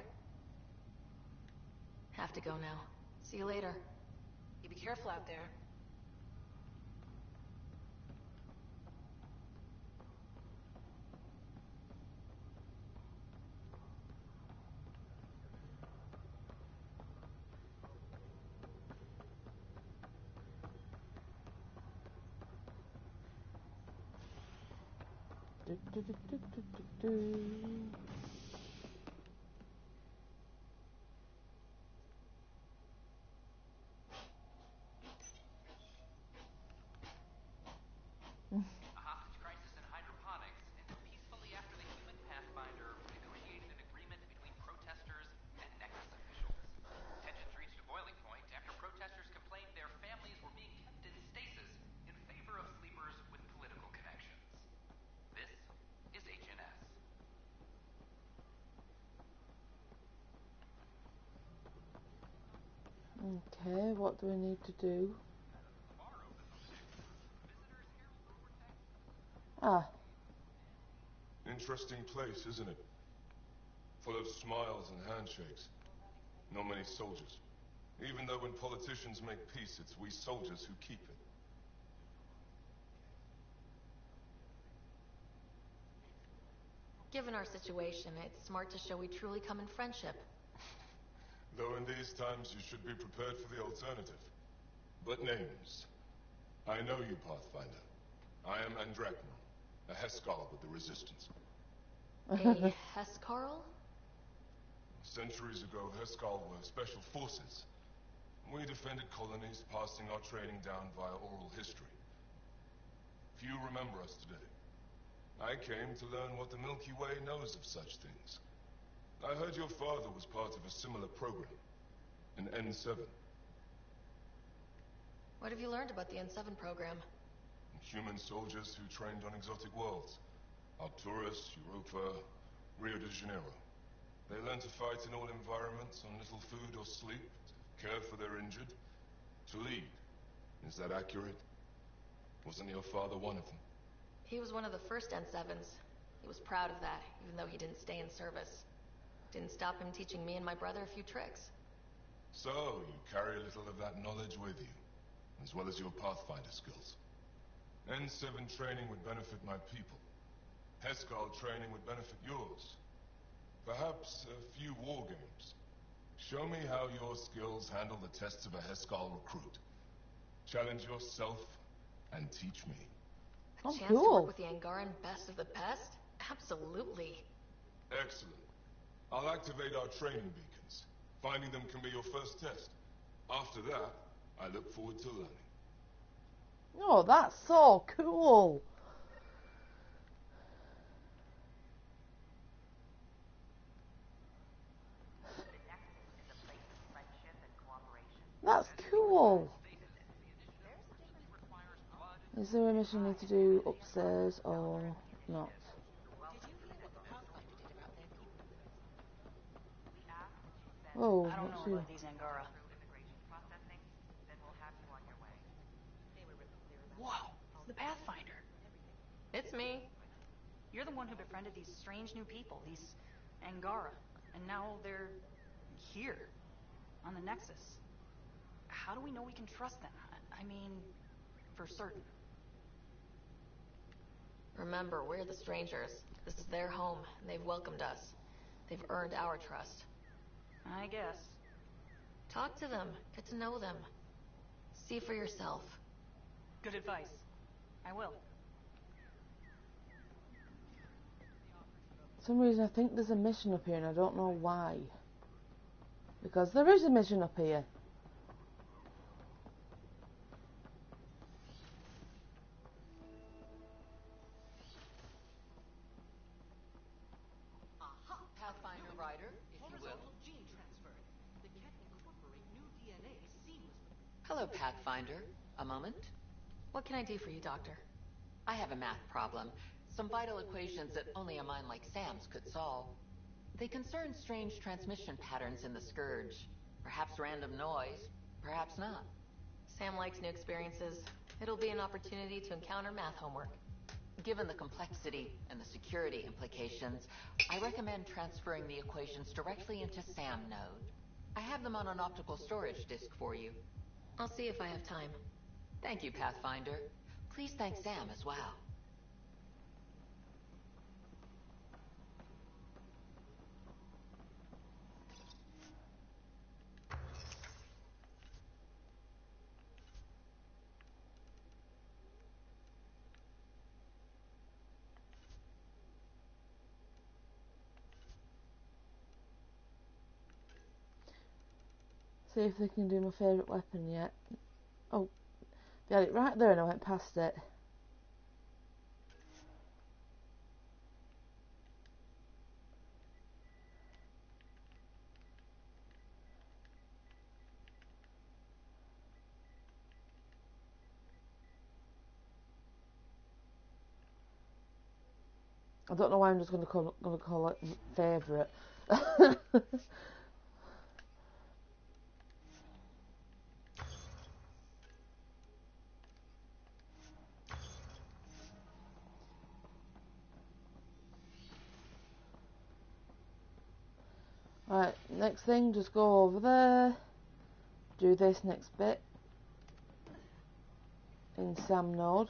Have to go now. See you later. You be careful out there. A hostage crisis in hydroponics ended peacefully after the human Pathfinder negotiated an agreement between protesters and Nexus officials. Tensions reached a boiling point after protesters complained their families were being kept in stasis in favor of sleepers with political connections. This is HNS. Okay, what do I need to do? Ah. Interesting place, isn't it? Full of smiles and handshakes. Not many soldiers. Even though when politicians make peace, it's we soldiers who keep it. Given our situation, it's smart to show we truly come in friendship. Though in these times you should be prepared for the alternative. But names. I know you, Pathfinder. I am Andromeda, a Heskarl with the Resistance. A Heskarl? Centuries ago, Heskarl were special forces. We defended colonies, passing our training down via oral history. Few remember us today. I came to learn what the Milky Way knows of such things. I heard your father was part of a similar program, an N7. What have you learned about the N7 program? Human soldiers who trained on exotic worlds. Arcturus, Europa, Rio de Janeiro. They learned to fight in all environments, on little food or sleep, to care for their injured, to lead. Is that accurate? Wasn't your father one of them? He was one of the first N7s. He was proud of that, even though he didn't stay in service. Didn't stop him teaching me and my brother a few tricks. So, you carry a little of that knowledge with you, as well as your Pathfinder skills. N7 training would benefit my people. Heskal training would benefit yours. Perhaps a few war games. Show me how your skills handle the tests of a Heskal recruit. Challenge yourself and teach me. A chance to work with the Angaran best of the best? Absolutely. Excellent. I'll activate our training beacons. Finding them can be your first test. After that, I look forward to learning. Oh, that's so cool. That's cool. Is there a mission I need to do upstairs or not? Oh, I don't know what's you? about these Angara. Whoa, it's the Pathfinder. It's me. You're the one who befriended these strange new people, these Angara, and now they're here, on the Nexus. How do we know we can trust them? I mean, for certain. Remember, we're the strangers. This is their home, and they've welcomed us. They've earned our trust. I guess. Talk to them. Get to know them. See for yourself. Good advice. I will. For some reason I think there's a mission up here and I don't know why. Because there is a mission up here. Pathfinder Rider, if you will. Gene transfer that can incorporate new DNA seamlessly. Hello, Pathfinder. A moment. What can I do for you, Doctor? I have a math problem. Some vital equations that only a mind like Sam's could solve. They concern strange transmission patterns in the Scourge. Perhaps random noise, perhaps not. Sam likes new experiences. It'll be an opportunity to encounter math homework. Given the complexity and the security implications, I recommend transferring the equations directly into SAM node. I have them on an optical storage disk for you. I'll see if I have time. Thank you, Pathfinder. Please thank Sam as well. See if they can do my favourite weapon yet. Oh, they had it right there and I went past it. I don't know why I'm just going to call it favourite. Right, next thing, just go over there, do this next bit in SAM node,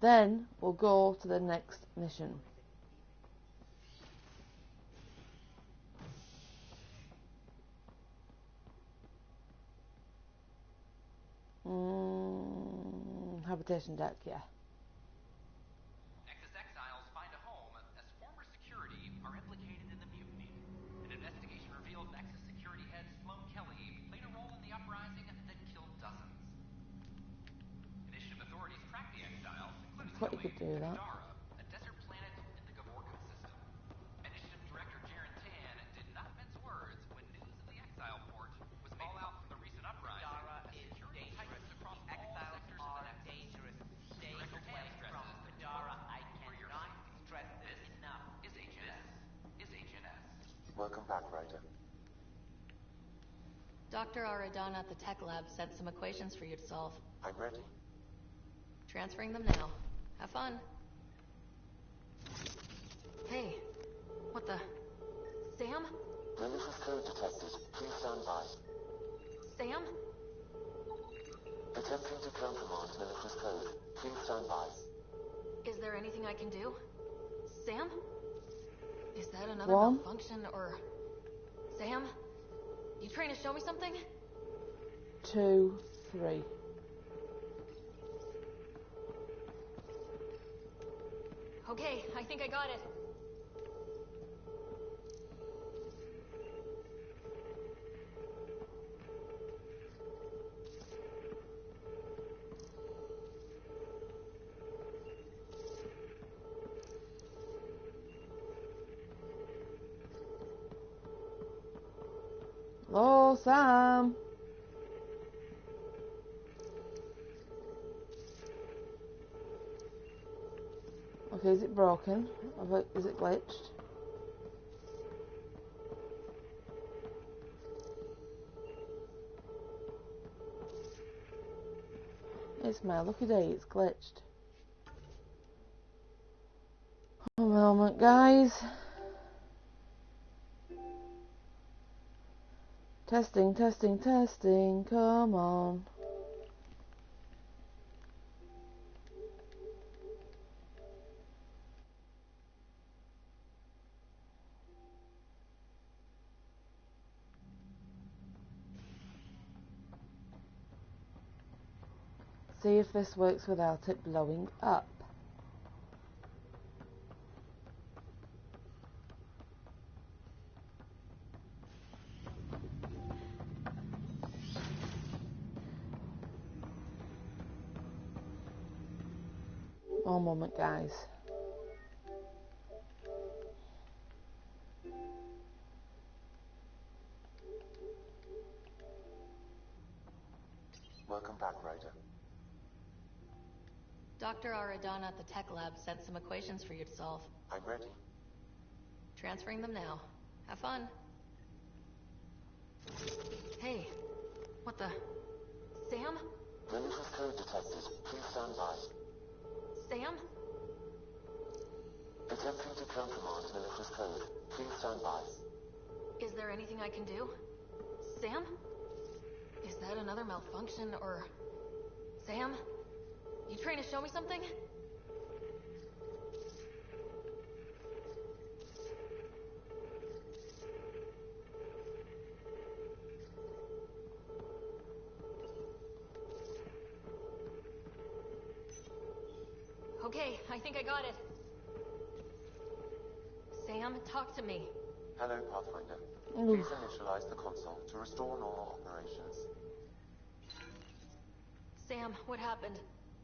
then we'll go to the next mission. Habitation deck, yeah. Nexus exiles find a home as former security are implicated in the mutiny. An investigation revealed Nexus security head Sloan Kelly played a role in the uprising that thought you could do that. Dara, a desert planet in the Gavorkan system. Initiative Director Jaren Tan did not mince words when news of the exile port was made fallout from the recent uprising. Dara as is security dangerous. tightens across The all exiles sectors of are the Nexus. dangerous. Stay Director away Tan from stresses that Dara. I for your cannot safety. stress this enough. Is HNS. Is HNS. Welcome back, Ryder. Dr. Aradana at the tech lab sent some equations for you to solve. I'm ready. Transferring them now. Have fun. Hey, what the... Sam? Malicious code detected. Please stand by. Sam? Attempting to countermand malicious code. Please stand by. Is there anything I can do? Sam? Is that another One. malfunction, or... Sam? You trying to show me something? 2, 3. Okay, I think I got it. Hello, Sam. Okay, is it broken? Is it glitched? It's my lucky day, it's glitched. A moment, guys. Testing, testing, testing, come on. See if this works without it blowing up. One moment, guys. Welcome back, Ryder. Dr. Aradana at the tech lab sent some equations for you to solve. I'm ready. Transferring them now. Have fun. Hey, what the... Sam? Malicious code detected. Please stand by. Sam? Attempting to countermand malicious code. Please stand by. Is there anything I can do? Sam? Is that another malfunction, or... Sam? You trying to show me something? Okay, I think I got it. Sam, talk to me. Hello, Pathfinder. Oof. Please initialize the console to restore normal operations. Sam, what happened?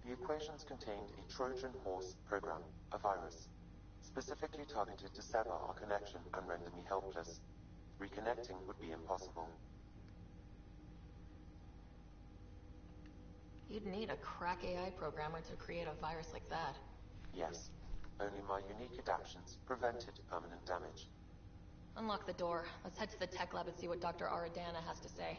The equations contained a Trojan horse program, a virus, specifically targeted to sever our connection and render me helpless. Reconnecting would be impossible. You'd need a crack AI programmer to create a virus like that. Yes, only my unique adaptions prevented permanent damage. Unlock the door. Let's head to the tech lab and see what Dr. Aradana has to say.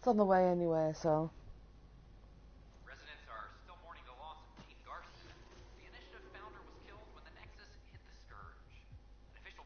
It's on the way anyway, so... Residents are still mourning the loss of Chief Garson. The Initiative founder was killed when the Nexus hit the Scourge. An official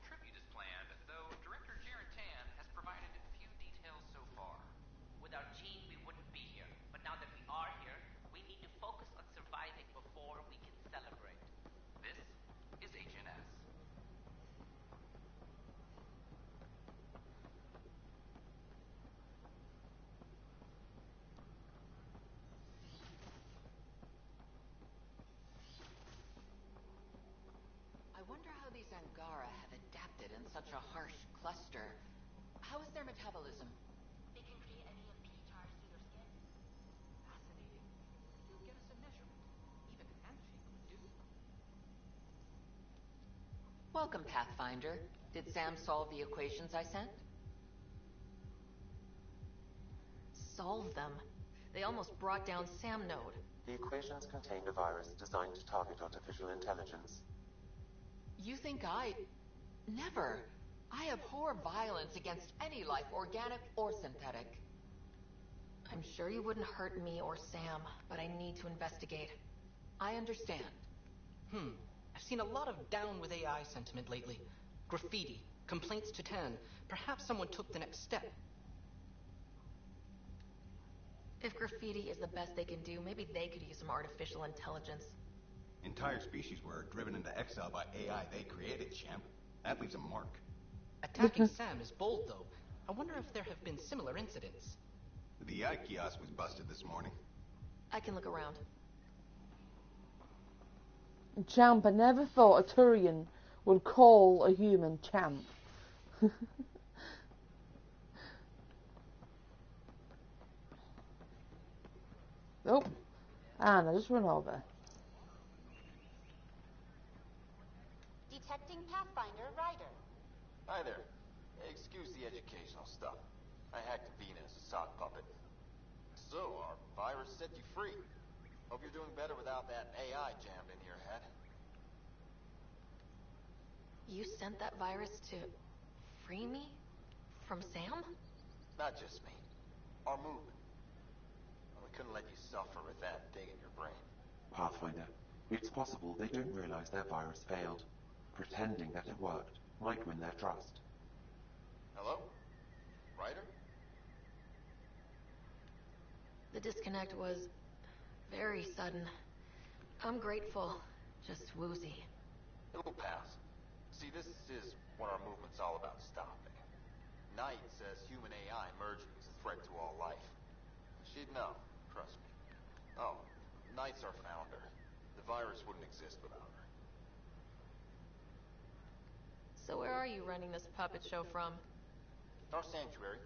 these Angara have adapted in such a harsh cluster? How is their metabolism? They can create an EMP charge through their skin. Fascinating. Do give us a measurement. Even a handshake would do. Welcome, Pathfinder. Did Sam solve the equations I sent? Solve them? They almost brought down Sam Node. The equations contained a virus designed to target artificial intelligence. You think Never. I abhor violence against any life, organic or synthetic. I'm sure you wouldn't hurt me or Sam, but I need to investigate. I understand. I've seen a lot of down with AI sentiment lately. Graffiti, complaints to 10. Perhaps someone took the next step. If graffiti is the best they can do, maybe they could use some artificial intelligence. Entire species were driven into exile by AI they created, champ. That leaves a mark. Attacking Sam is bold, though. I wonder if there have been similar incidents. The AI kiosk was busted this morning. I can look around. Champ, I never thought a Turian would call a human champ. Oh, and I just run over. Detecting Pathfinder Rider. Hi there. Excuse the educational stuff. I hacked Vina as a sock puppet. So, our virus set you free. Hope you're doing better without that AI jammed into your head. You sent that virus to free me from Sam? Not just me. Our movement. We couldn't let you suffer with that dig in your brain. Pathfinder, it's possible they don't realize their virus failed. Pretending that it worked might win their trust. Hello? Ryder? The disconnect was very sudden. I'm grateful, just woozy. It'll pass. See, this is what our movement's all about stopping. Knight says human AI merging is a threat to all life. She'd know, trust me. Oh, Knight's our founder. The virus wouldn't exist without her. So where are you running this puppet show from? Our sanctuary.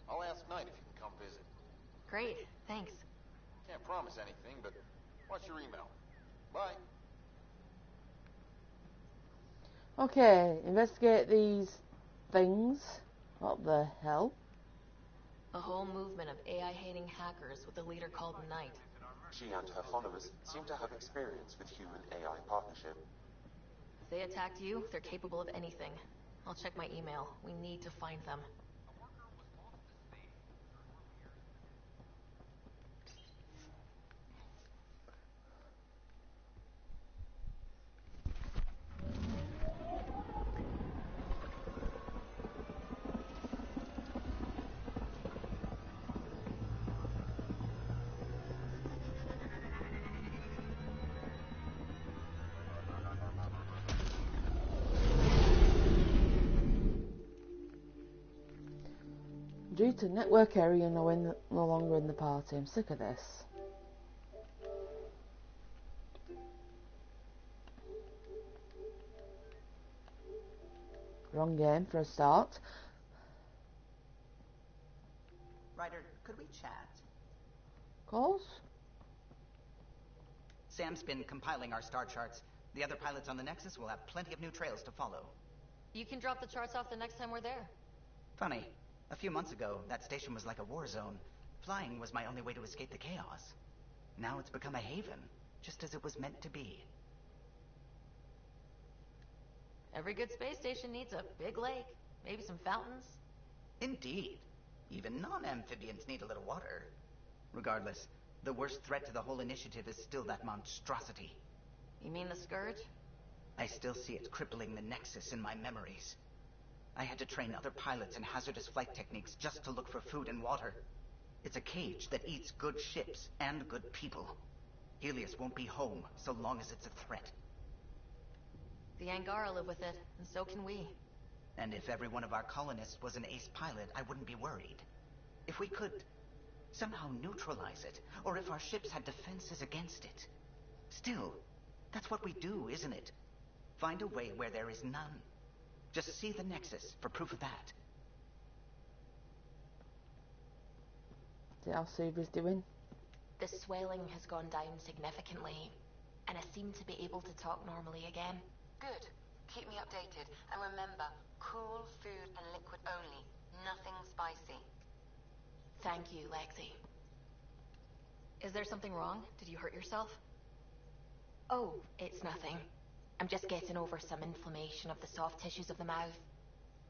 I'll ask Knight if you can come visit. Great, thanks. Can't promise anything, but watch your email. Bye. Okay, investigate these things. What the hell? A whole movement of AI-hating hackers with a leader called Knight. She and her followers seem to have experience with human-AI partnership. If they attacked you, they're capable of anything. I'll check my email. We need to find them. Due to network area no longer in the party. I'm sick of this. Wrong game for a start. Ryder, could we chat? Of course. Sam's been compiling our star charts. The other pilots on the Nexus will have plenty of new trails to follow. You can drop the charts off the next time we're there. Funny. A few months ago, that station was like a war zone. Flying was my only way to escape the chaos. Now it's become a haven, just as it was meant to be. Every good space station needs a big lake, maybe some fountains. Indeed. Even non-amphibians need a little water. Regardless, the worst threat to the whole initiative is still that monstrosity. You mean the Scourge? I still see it crippling the Nexus in my memories. I had to train other pilots in hazardous flight techniques just to look for food and water. It's a cage that eats good ships and good people. Helios won't be home so long as it's a threat. The Angara live with it, and so can we. And if every one of our colonists was an ace pilot, I wouldn't be worried. If we could somehow neutralize it, or if our ships had defenses against it. Still, that's what we do, isn't it? Find a way where there is none. Just see the Nexus for proof of that. See how Suba's doing. The swelling has gone down significantly, and I seem to be able to talk normally again. Good. Keep me updated. And remember, cool food and liquid only. Nothing spicy. Thank you, Lexi. Is there something wrong? Did you hurt yourself? Oh, it's nothing. I'm just getting over some inflammation of the soft tissues of the mouth.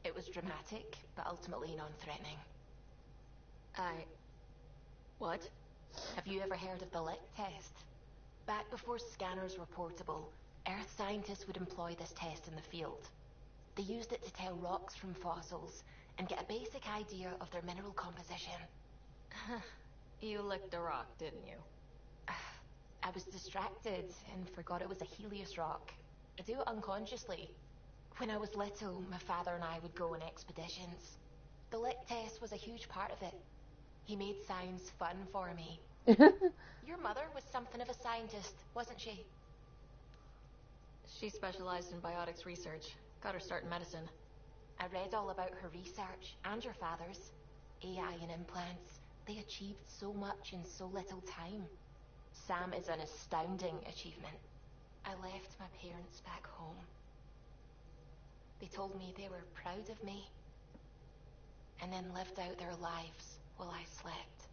It was dramatic, but ultimately non-threatening. What? Have you ever heard of the lick test? Back before scanners were portable, Earth scientists would employ this test in the field. They used it to tell rocks from fossils and get a basic idea of their mineral composition. You licked a rock, didn't you? I was distracted and forgot it was a Helios rock. I do it unconsciously. When I was little, my father and I would go on expeditions. The lick test was a huge part of it. He made science fun for me. Your mother was something of a scientist, wasn't she? She specialized in biotics research. Got her start in medicine. I read all about her research, and your father's. AI and implants. They achieved so much in so little time. Sam is an astounding achievement. I left my parents back home. They told me they were proud of me, and then lived out their lives while I slept.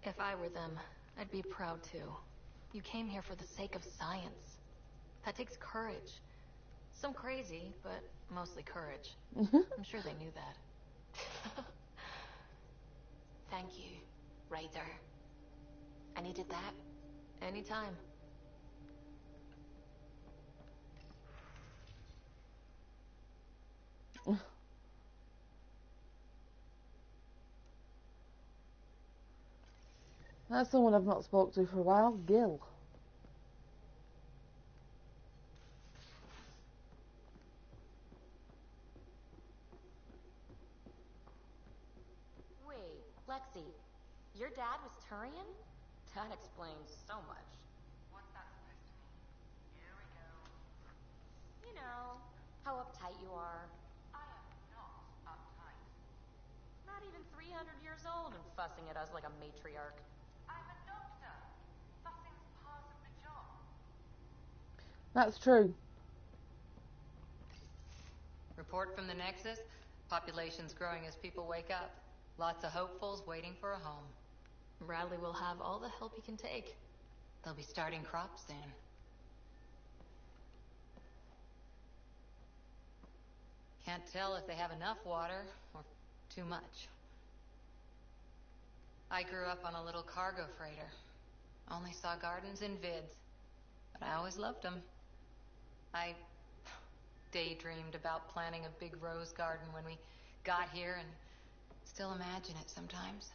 If I were them, I'd be proud too. You came here for the sake of science. That takes courage. Some crazy, but mostly courage. I'm sure they knew that. Thank you, Ryder. I needed that. Anytime. That's someone I've not spoke to for a while, Gil. Wait, Lexi, your dad was Turian? That explains so much. What's that supposed to mean? Here we go. You know, how uptight you are. I am not uptight. Not even 300 years old and fussing at us like a matriarch. I'm a doctor. Fussing's part of the job. That's true. Report from the Nexus. Population's growing as people wake up. Lots of hopefuls waiting for a home. Bradley will have all the help he can take. They'll be starting crops soon. Can't tell if they have enough water or too much. I grew up on a little cargo freighter. Only saw gardens in vids, but I always loved them. I daydreamed about planting a big rose garden when we got here and still imagine it sometimes.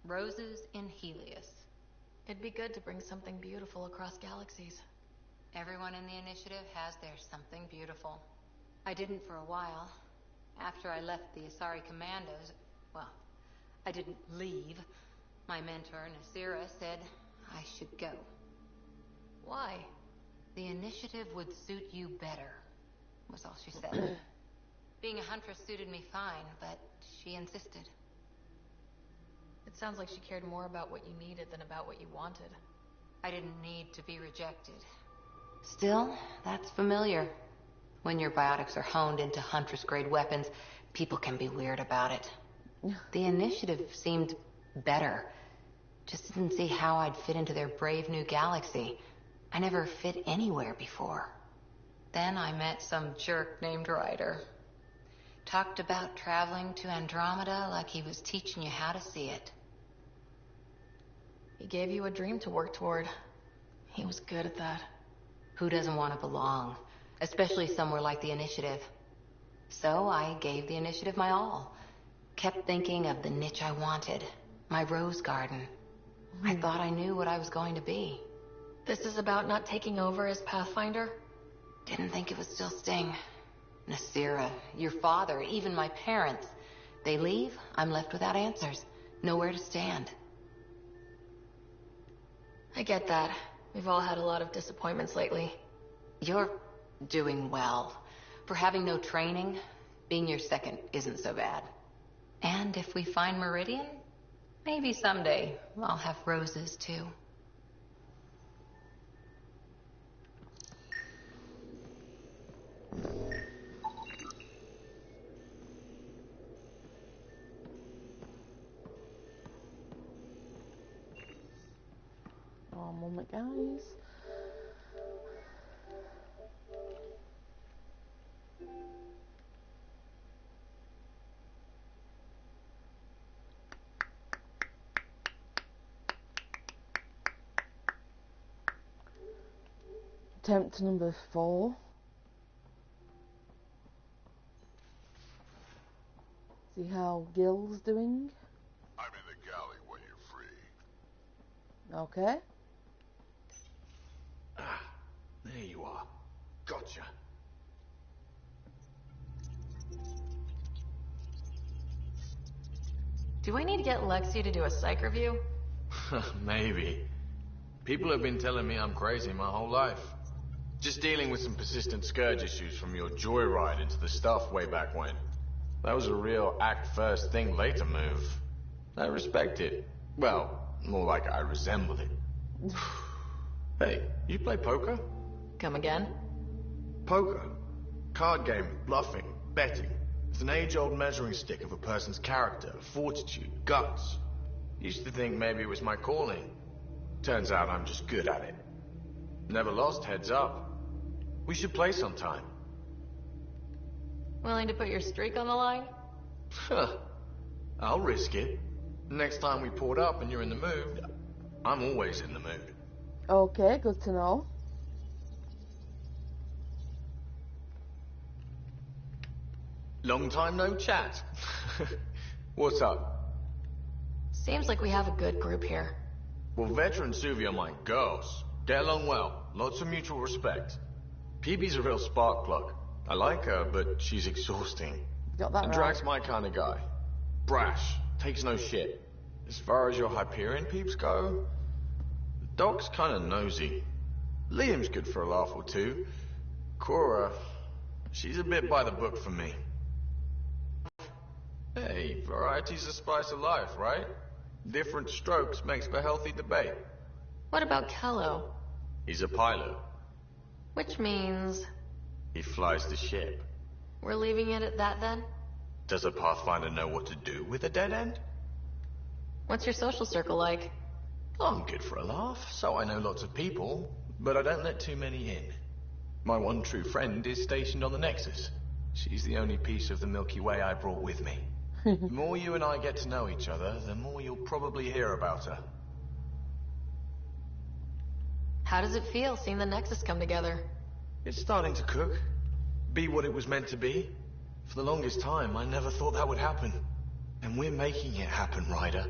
Roses in Helios. It'd be good to bring something beautiful across galaxies. Everyone in the initiative has their something beautiful. I didn't for a while. After I left the Asari Commandos, well, I didn't leave. My mentor, Nasira, said I should go. Why? The initiative would suit you better, was all she said. Being a huntress suited me fine, but she insisted. It sounds like she cared more about what you needed than about what you wanted. I didn't need to be rejected. Still, that's familiar. When your biotics are honed into Huntress-grade weapons, people can be weird about it. The initiative seemed better. Just didn't see how I'd fit into their brave new galaxy. I never fit anywhere before. Then I met some jerk named Ryder. Talked about traveling to Andromeda like he was teaching you how to see it. He gave you a dream to work toward. He was good at that. Who doesn't want to belong? Especially somewhere like the Initiative. So I gave the Initiative my all. Kept thinking of the niche I wanted. My rose garden. I thought I knew what I was going to be. This is about not taking over as Pathfinder? Didn't think it would still sting. Nasira, your father, even my parents. They leave, I'm left without answers. Nowhere to stand. I get that. We've all had a lot of disappointments lately. You're doing well. For having no training, being your second isn't so bad. And if we find Meridian, maybe someday I'll have roses too. One moment, guys. Attempt number 4. See how Gil's doing. I'm in the galley when you're free. Okay. Ah, there you are. Gotcha. Do we need to get Lexi to do a psych review? Maybe. People have been telling me I'm crazy my whole life. Just dealing with some persistent scourge issues from your joyride into the stuff way back when. That was a real act first, think later move. I respect it. Well, more like I resemble it. Hey, you play poker? Come again? Poker. Card game, bluffing, betting. It's an age-old measuring stick of a person's character, fortitude, guts. Used to think maybe it was my calling. Turns out I'm just good at it. Never lost, heads up. We should play sometime. Willing to put your streak on the line? Huh. I'll risk it. Next time we port up and you're in the mood, I'm always in the mood. Okay, good to know. Long time no chat. What's up? Seems like we have a good group here. Well, veteran Suvi are my girls. Get along well. Lots of mutual respect. PB's a real spark plug. I like her, but she's exhausting. Got that And right. Drax's my kind of guy. Brash. Takes no shit. As far as your Hyperion peeps go, Doc's kind of nosy. Liam's good for a laugh or two. Cora, she's a bit by the book for me. Hey, variety's the spice of life, right? Different strokes makes for healthy debate. What about Kello? He's a pilot. Which means... He flies the ship. we're leaving it at that then? Does a Pathfinder know what to do with a dead end? What's your social circle like? I'm good for a laugh, so I know lots of people, but I don't let too many in. My one true friend is stationed on the Nexus. She's the only piece of the Milky Way I brought with me. The more you and I get to know each other, the more you'll probably hear about her. How does it feel seeing the Nexus come together? It's starting to cook. Be what it was meant to be. For the longest time, I never thought that would happen. And we're making it happen, Ryder.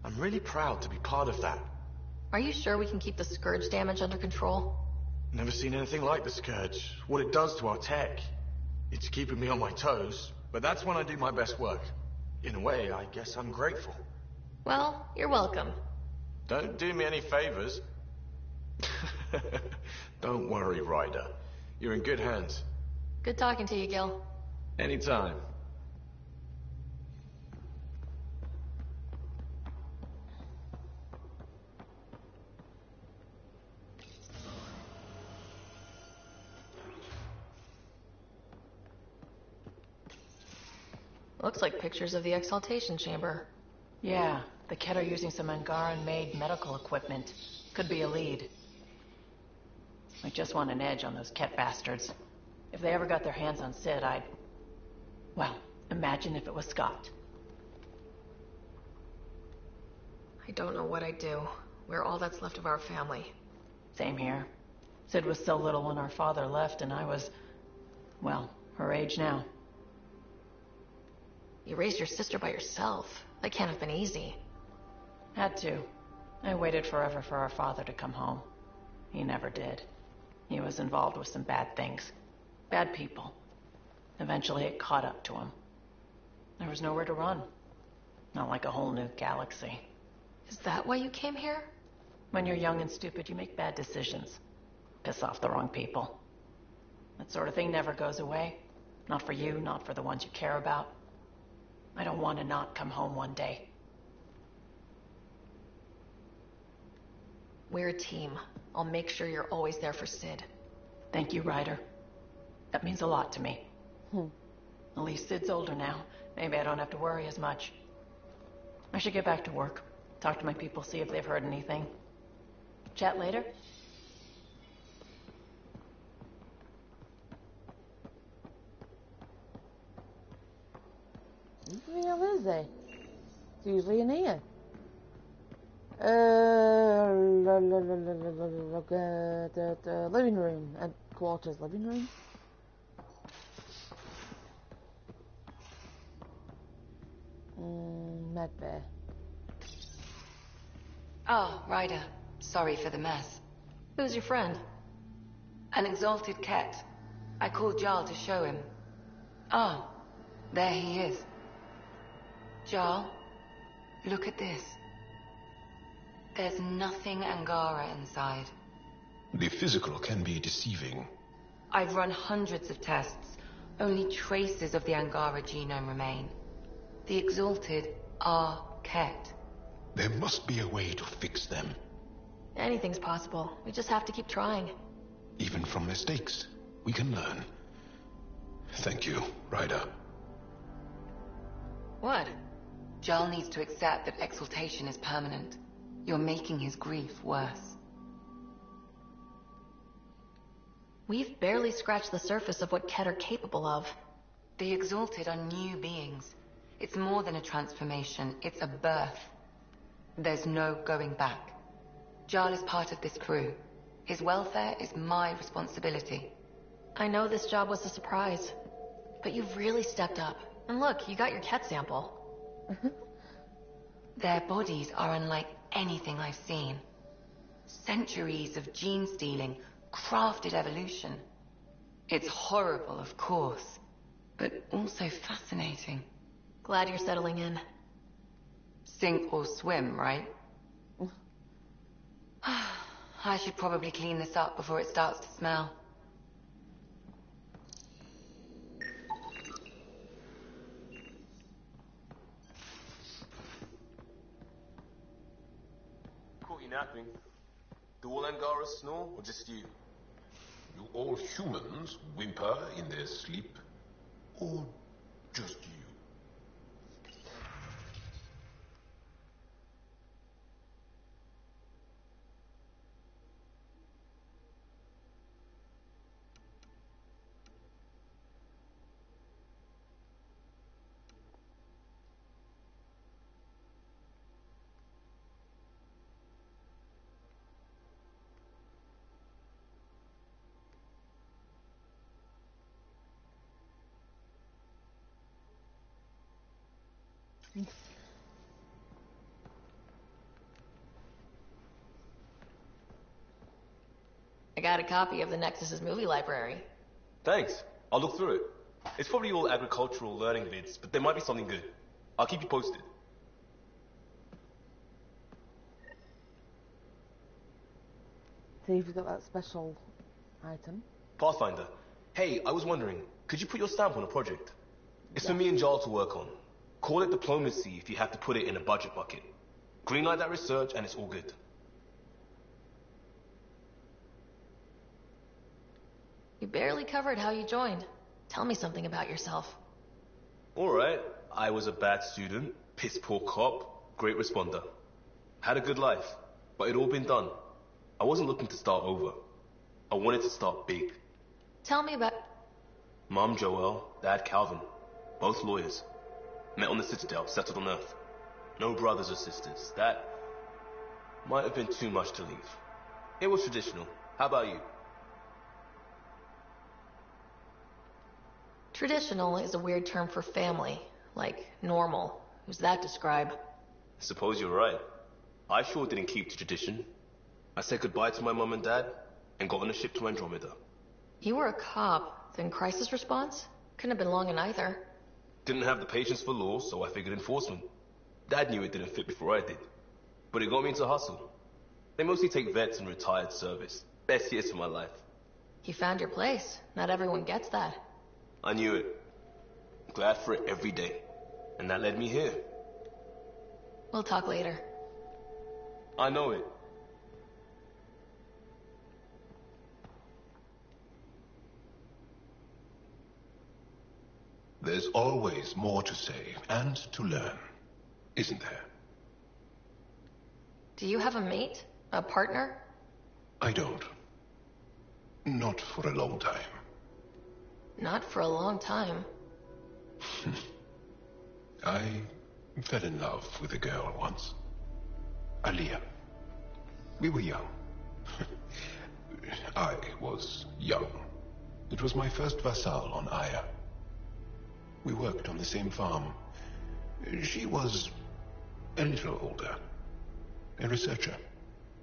I'm really proud to be part of that. Are you sure we can keep the Scourge damage under control? Never seen anything like the Scourge. What it does to our tech. It's keeping me on my toes, but that's when I do my best work. In a way, I guess I'm grateful. Well, you're welcome. Don't do me any favors. Don't worry, Ryder. You're in good hands. Good talking to you, Gil. Anytime. Looks like pictures of the Exaltation Chamber. Yeah, the Ket are using some Angaran-made medical equipment. Could be a lead. I just want an edge on those Ket bastards. If they ever got their hands on Sid, I'd... well, imagine if it was Scott. I don't know what I'd do. We're all that's left of our family. Same here. Sid was so little when our father left, and I was... well, her age now. You raised your sister by yourself. That can't have been easy. Had to. I waited forever for our father to come home. He never did. He was involved with some bad things. Bad people. Eventually it caught up to him. There was nowhere to run. Not like a whole new galaxy. Is that why you came here? When you're young and stupid, you make bad decisions. Piss off the wrong people. That sort of thing never goes away. Not for you, not for the ones you care about. I don't want to not come home one day. We're a team. I'll make sure you're always there for Sid. Thank you, Ryder. That means a lot to me. At least Sid's older now. Maybe I don't have to worry as much. I should get back to work. Talk to my people, see if they've heard anything. Chat later? Who the hell is they? It's usually in here. The living room and quarters living room. Med bay. Oh, Ryder. Sorry for the mess. Who's your friend? An exalted cat. I called Jarl to show him. Oh, there he is. Jarl, look at this. There's nothing Angara inside. The physical can be deceiving. I've run hundreds of tests. Only traces of the Angara genome remain. The exalted are Ket. There must be a way to fix them. Anything's possible. We just have to keep trying. Even from mistakes, we can learn. Thank you, Ryder. What? Jarl needs to accept that exaltation is permanent. You're making his grief worse. We've barely scratched the surface of what Ket are capable of. The exalted are new beings. It's more than a transformation, it's a birth. There's no going back. Jarl is part of this crew. His welfare is my responsibility. I know this job was a surprise, but you've really stepped up. And look, you got your Ket sample. Their bodies are unlike anything I've seen. Centuries of gene stealing, crafted evolution. It's horrible, of course, but also fascinating. Glad you're settling in. Sink or swim, right? I should probably clean this up before it starts to smell. Caught you napping. Do all Angara snore, or just you? Do all humans whimper in their sleep? Or just you? I got a copy of the Nexus's movie library. Thanks. I'll look through it. It's probably all agricultural learning vids, but there might be something good. I'll keep you posted. See if you've got that special item. Pathfinder. Hey, I was wondering, could you put your stamp on a project? It's for me and Jarl to work on. Call it diplomacy if you have to put it in a budget bucket. Greenlight that research and it's all good. You barely covered how you joined. Tell me something about yourself. Alright, I was a bad student, piss poor cop, great responder. Had a good life, but it'd all been done. I wasn't looking to start over. I wanted to start big. Tell me about... Mom Joelle, Dad Calvin, both lawyers. Met on the Citadel, settled on Earth. No brothers or sisters. That might have been too much to leave. It was traditional. How about you? Traditional is a weird term for family, like normal. Who's that describe? Suppose you're right. I sure didn't keep to tradition. I said goodbye to my mom and dad, and got on a ship to Andromeda. You were a cop, then crisis response? Couldn't have been long in either. Didn't have the patience for law, so I figured enforcement. Dad knew it didn't fit before I did. But it got me into hustle. They mostly take vets and retired service. Best years of my life. You found your place. Not everyone gets that. I knew it. Glad for it every day. And that led me here. We'll talk later. I know it. There's always more to say and to learn, isn't there? Do you have a mate? A partner? I don't. Not for a long time. Not for a long time. I fell in love with a girl once. Aliyah. We were young. I was young. It was my first vassal on Aya. We worked on the same farm. She was a little older. A researcher.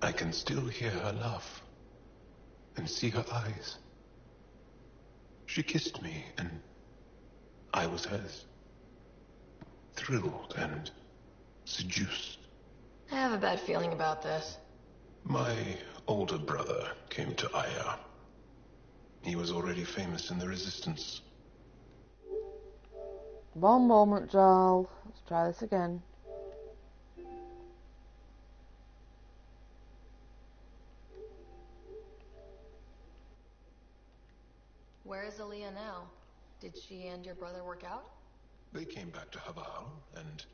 I can still hear her laugh. And see her eyes. She kissed me, and I was hers. Thrilled and seduced. I have a bad feeling about this. My older brother came to Aya. He was already famous in the Resistance. One moment, Joel. Let's try this again. Where is Aaliyah now? Did she and your brother work out? They came back to Haval, and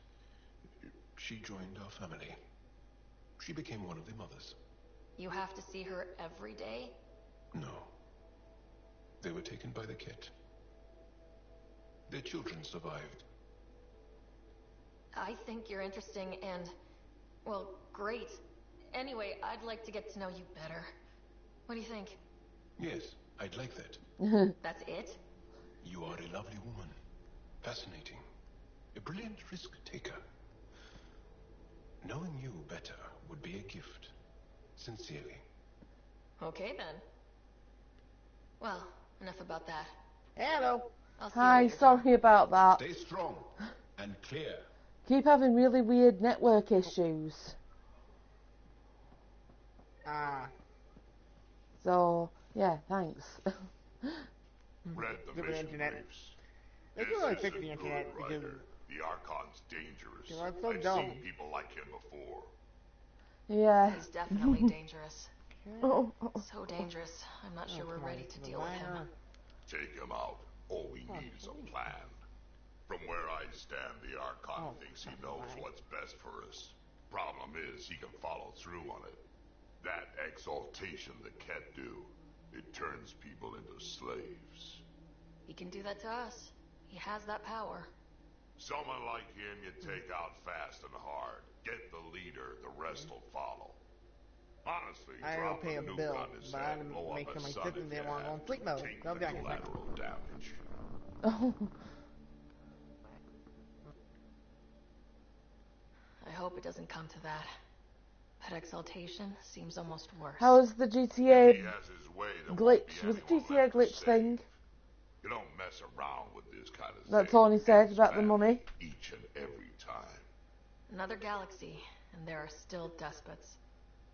she joined our family. She became one of the mothers. You have to see her every day? No. They were taken by the Ket. Their children survived. I think you're interesting and, well, great. Anyway, I'd like to get to know you better. What do you think? Yes, I'd like that. That's it? You are a lovely woman. Fascinating. A brilliant risk-taker. Knowing you better would be a gift. Sincerely. Okay, then. Well, enough about that. Hello. I'll see you Hi, later. sorry about that. Stay strong and clear. Keep having really weird network issues. So, yeah, thanks. Read the Stupid mission internet. briefs. They This can really is fix a the good internet because writer. The Archon's dangerous. You know, it's so I've dumb. seen people like him before. Yeah. He's definitely dangerous. Oh. So dangerous. I'm not sure we're ready to deal with him. Take him out. All we need is a plan. From where I stand, the Archon thinks he knows what's best for us. Problem is, he can follow through on it. That exaltation the Ket do, it turns people into slaves. He can do that to us. He has that power. Someone like him you take out fast and hard. Get the leader, the rest will follow. Honestly, I drop will pay a a nuke bill, on his but head, I'm blow up making a my sun system if they you want have on to. sleep mode. Take Go the back. collateral damage. I hope it doesn't come to that. That exaltation seems almost worse. How was the If GTA he has his way, there won't glitch? be Was it anyone GTA left to glitch save. thing You don't mess around with this kind of that thing. Tony said It's about the bad money? each and every time. Another galaxy, and there are still despots.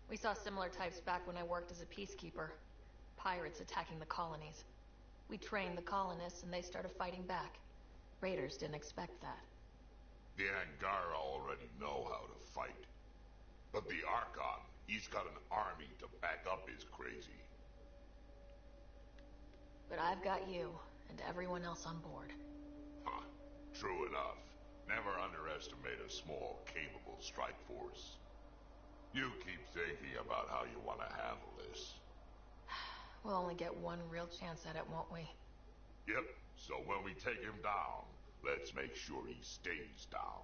We saw similar types back when I worked as a peacekeeper. Pirates attacking the colonies. We trained the colonists, and they started fighting back. Raiders didn't expect that. The Angara already know how to fight. But the Archon, he's got an army to back up his crazy. But I've got you, and everyone else on board. Huh. True enough. Never underestimate a small, capable strike force. You keep thinking about how you want to handle this. We'll only get one real chance at it, won't we? Yep, so when we take him down, let's make sure he stays down.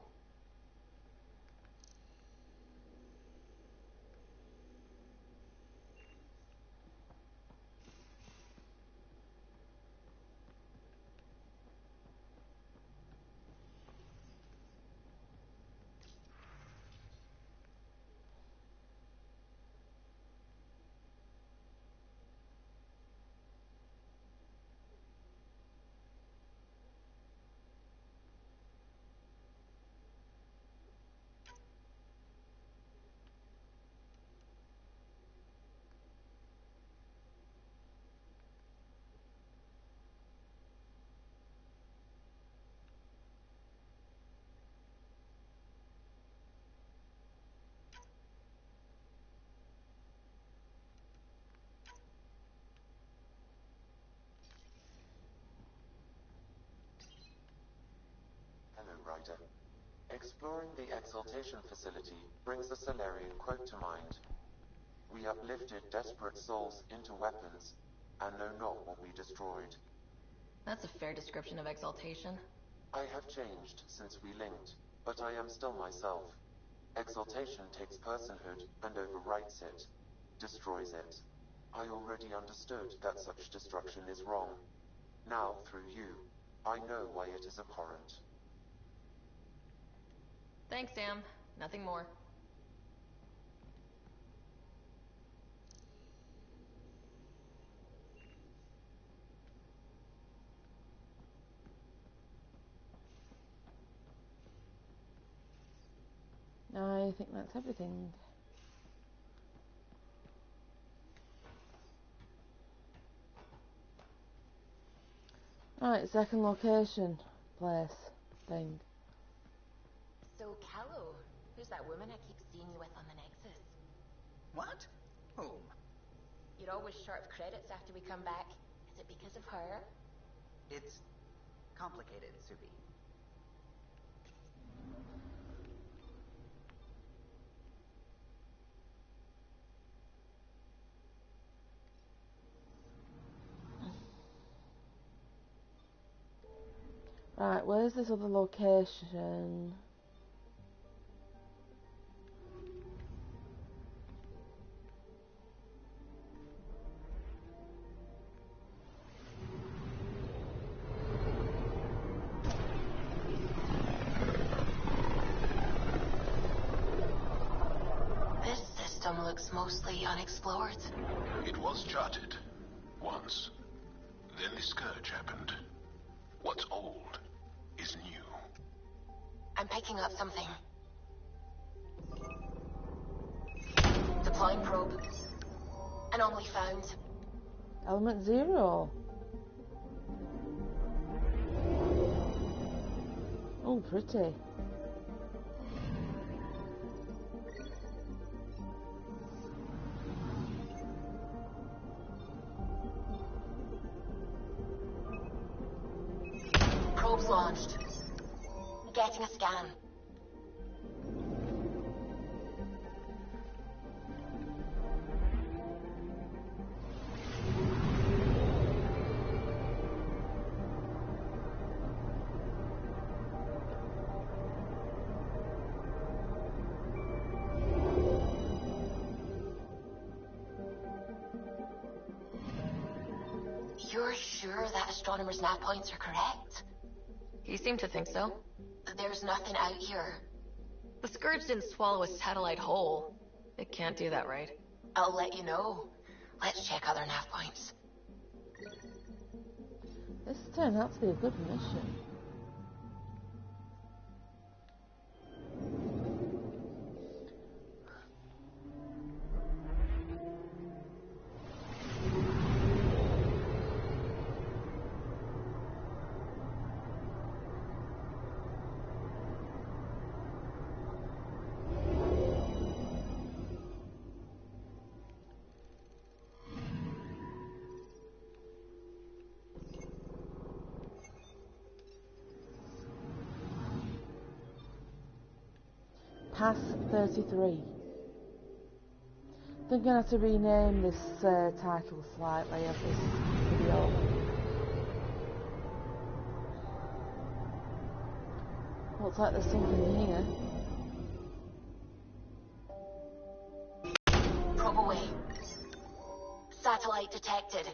Rider. Exploring the exaltation facility brings a Solarian quote to mind. We uplifted desperate souls into weapons, and know not what we destroyed. That's a fair description of exaltation. I have changed since we linked, but I am still myself. Exaltation takes personhood and overwrites it, destroys it. I already understood that such destruction is wrong. Now, through you, I know why it is abhorrent. Thanks, Sam. Nothing more. I think that's everything. Right, second location, place, thing. So, Callow, who's that woman I keep seeing you with on the Nexus? What? Whom? You're always short of credits after we come back. Is it because of her? It's complicated, Subi. Right, where's this other location? This system looks mostly unexplored. It was charted. Once. Then the scourge happened. What's old is new. I'm picking up something. Deploying probe. Anomaly found. Element 0. Oh, pretty. Probe's launched. Getting a scan. You're sure that astronomer's nav points are correct? You seem to think so. There's nothing out here. The Scourge didn't swallow a satellite whole. It can't do that, right? I'll let you know. Let's check other nav points. This turned out to be a good mission. Pass 33. I think I'm going to have to rename this title slightly of this video. Looks like there's something here. Probe away. Satellite detected.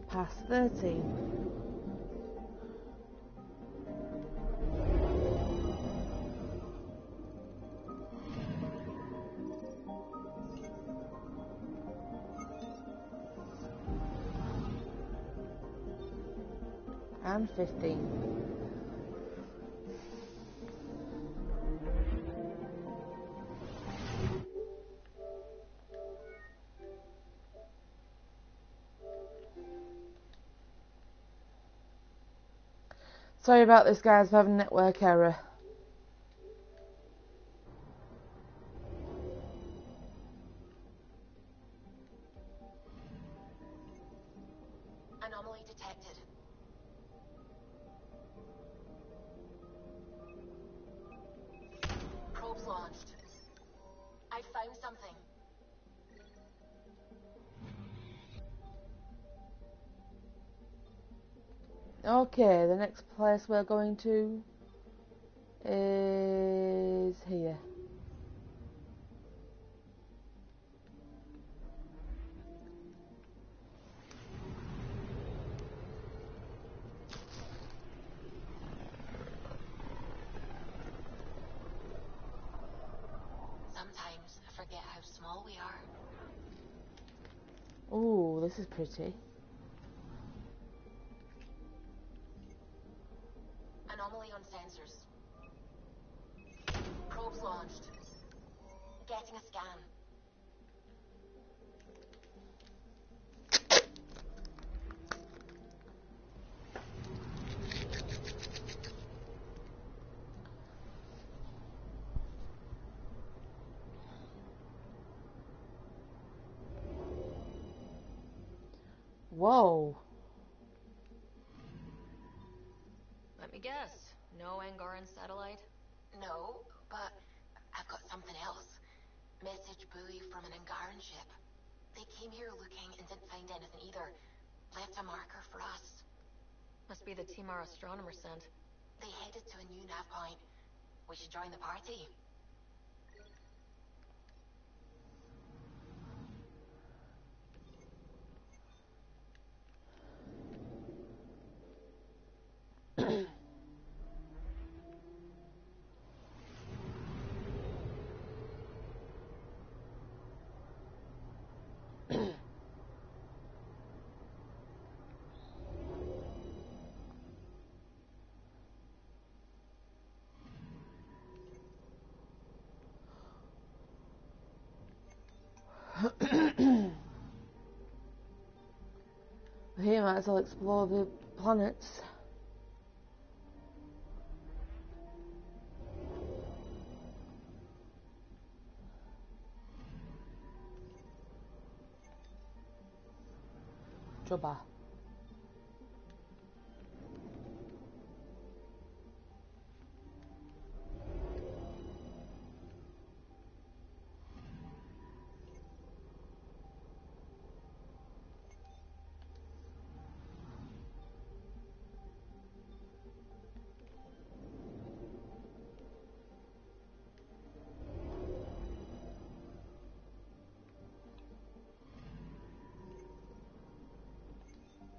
Pass 13. And 15. Sorry about this, guys, I'm having a network error. Okay, the next place we're going to is here. Sometimes I forget how small we are. Ooh, this is pretty. Anomaly on sensors. Probes launched. Getting a scan. Whoa. Let me guess. No Angaran satellite? No, but I've got something else. Message buoy from an Angaran ship. They came here looking and didn't find anything either. Left a marker for us. Must be the team our astronomer sent. They headed to a new nav point. We should join the party. Here, might as well explore the planets. Jobba.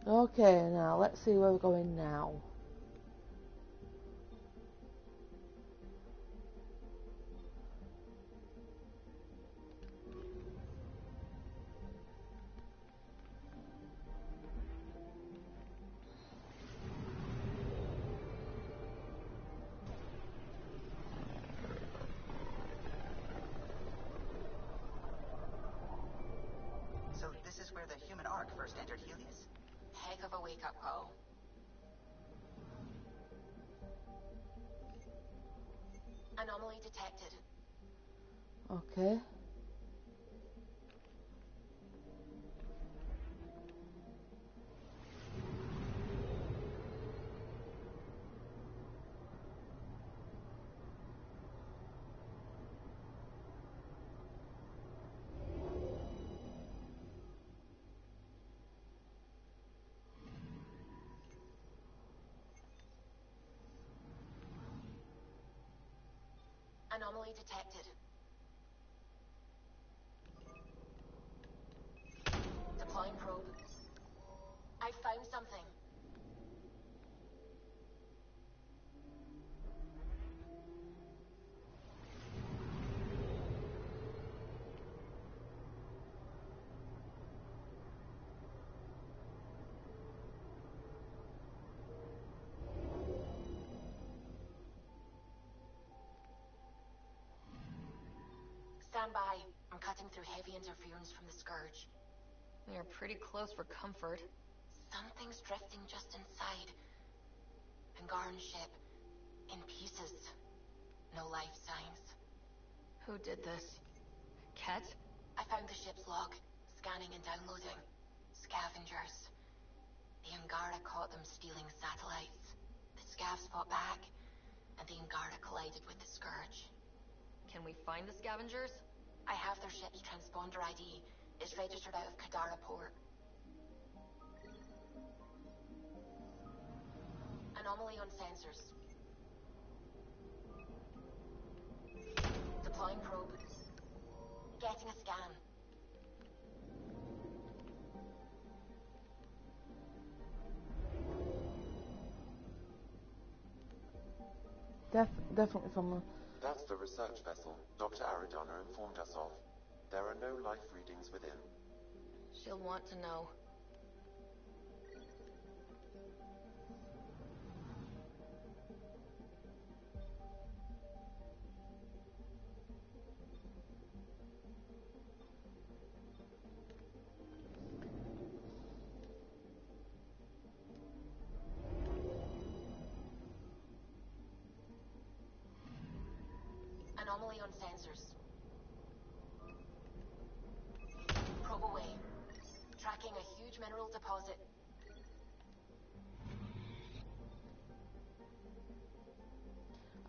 Okay, now let's see where we're going now. So this is where the human Ark first entered Helios? Heck of a wake-up call. Anomaly detected. Okay. Anomaly detected. Deploying probe. I found something. Stand by. I'm cutting through heavy interference from the Scourge. We are pretty close for comfort. Something's drifting just inside. Angaran ship. In pieces. No life signs. Who did this? Ket? I found the ship's log. Scanning and downloading. Scavengers. The Angara caught them stealing satellites. The Scavs fought back, and the Angara collided with the Scourge. Can we find the scavengers? I have their ship's transponder ID. It's registered out of Kadara port. Anomaly on sensors. Deploying probe. Getting a scan. Definitely from the... That's the research vessel Dr. Aridana informed us of. There are no life readings within. She'll want to know. Anomaly on sensors. Probe away. Tracking a huge mineral deposit.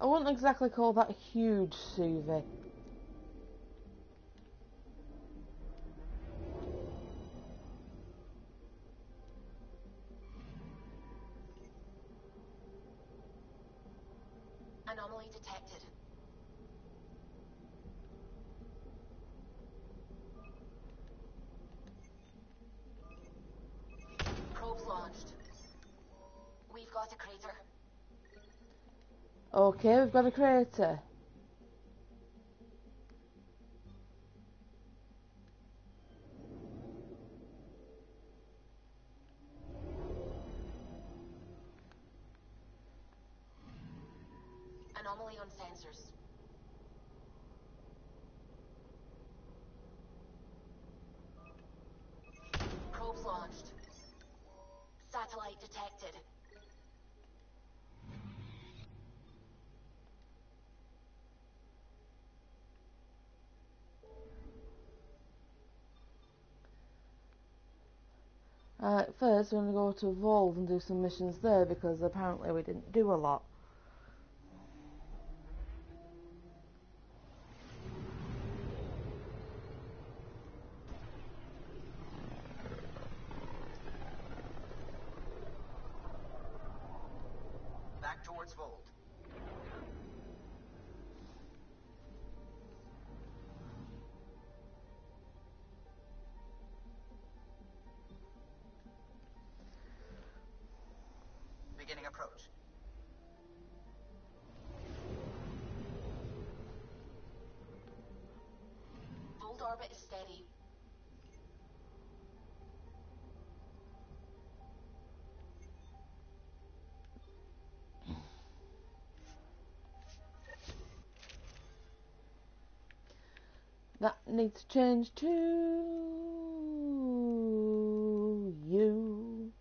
I wouldn't exactly call that huge, Suvi. Anomaly detected. Probes launched. We've got a crater. Okay, we've got a crater. Anomaly on sensors. Probes launched. Satellite detected. First, we're going to go to Evolve and do some missions there because apparently we didn't do a lot. Back towards Vold. Beginning approach. Vold orbit is steady. That needs to change to you.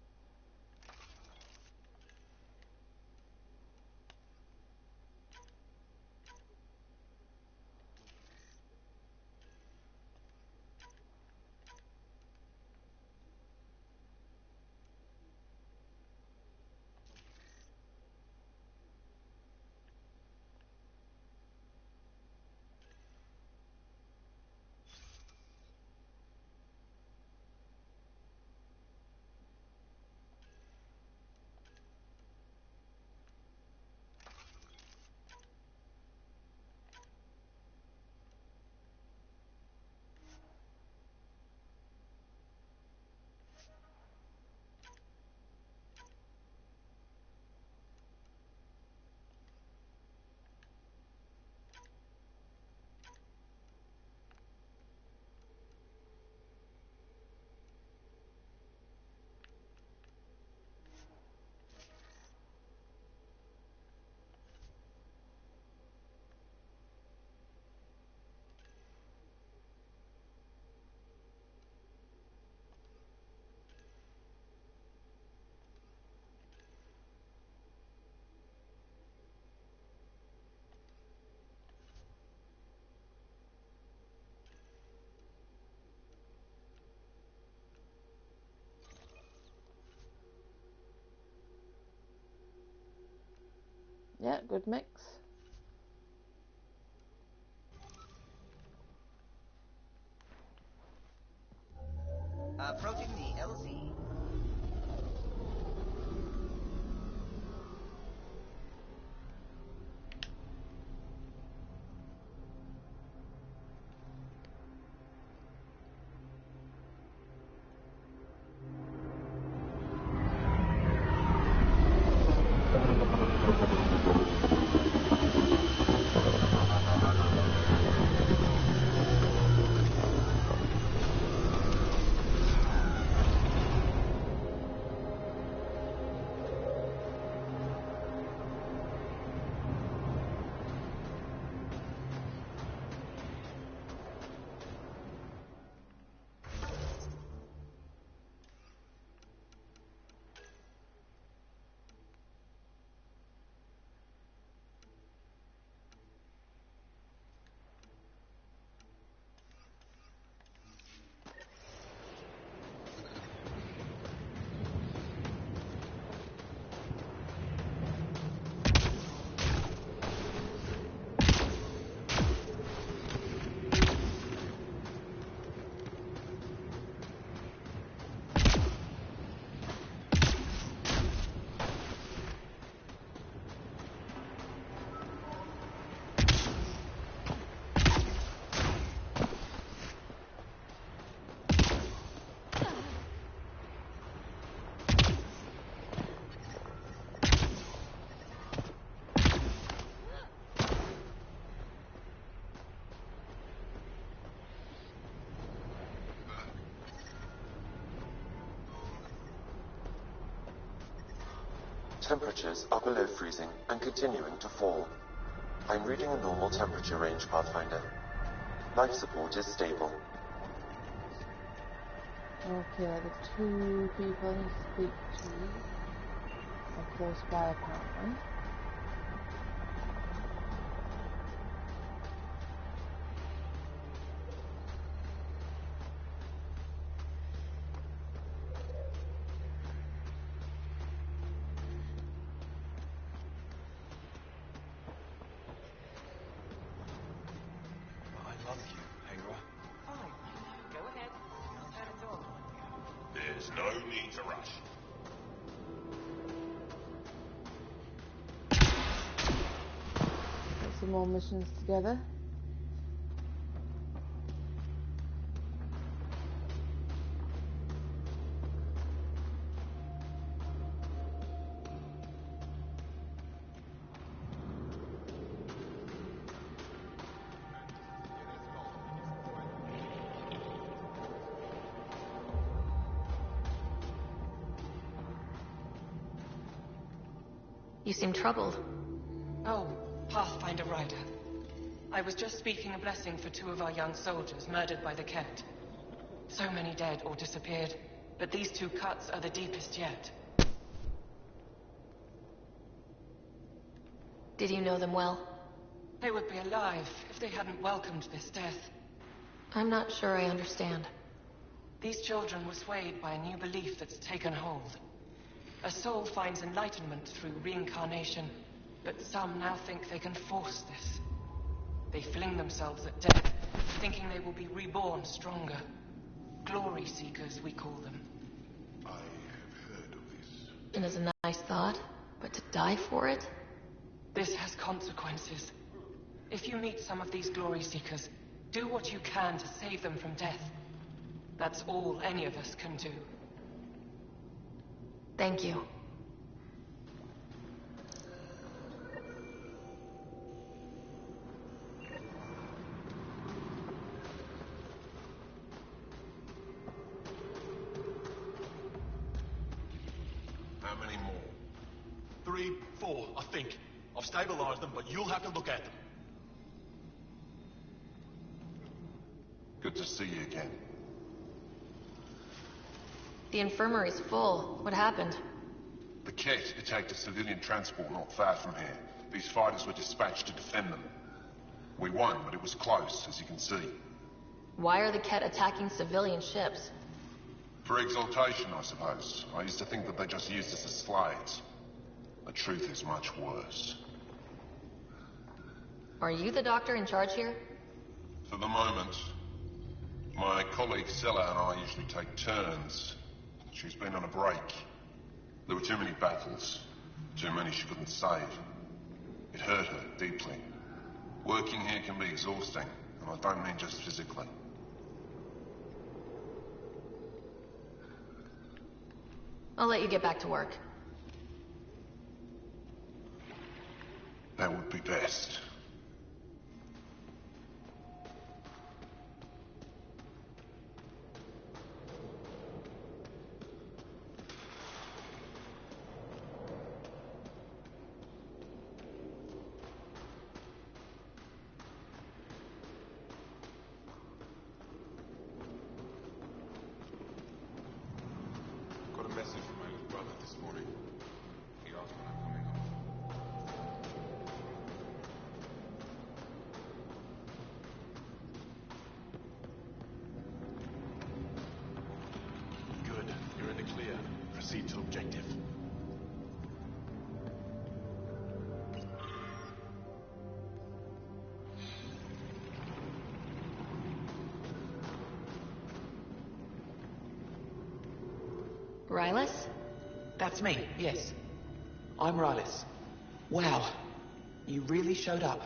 Yeah, good mix. Approaching the LZ. Temperatures are below freezing and continuing to fall. I'm reading a normal temperature range, Pathfinder. Life support is stable. Okay, the two people I need to speak to are close by apparently. There's no need to rush. Get some more missions together. You seem troubled. Oh, Pathfinder Ryder. I was just speaking a blessing for 2 of our young soldiers murdered by the Ket. So many dead or disappeared, but these 2 cuts are the deepest yet. Did you know them well? They would be alive if they hadn't welcomed this death. I'm not sure I understand. These children were swayed by a new belief that's taken hold. A soul finds enlightenment through reincarnation, but some now think they can force this. They fling themselves at death, thinking they will be reborn stronger. Glory seekers, we call them. I have heard of this. It is a nice thought, but to die for it? This has consequences. If you meet some of these glory seekers, do what you can to save them from death. That's all any of us can do. Thank you. How many more? 3, 4, I think. I've stabilized them, but you'll have to look at them. Good to see you again. The infirmary's full. What happened? The Ket attacked a civilian transport not far from here. These fighters were dispatched to defend them. We won, but it was close, as you can see. Why are the Ket attacking civilian ships? For exaltation, I suppose. I used to think that they just used us as slaves. The truth is much worse. Are you the doctor in charge here? For the moment, my colleague Sella and I usually take turns. She's been on a break. There were too many battles. Too many she couldn't save. It hurt her deeply. Working here can be exhausting, and I don't mean just physically. I'll let you get back to work. That would be best. Got a message from my little brother this morning. He asked when I'm coming home. Good. You're in the clear. Proceed to objective. Rylas? That's me, yes. I'm Rylas. Wow. You really showed up.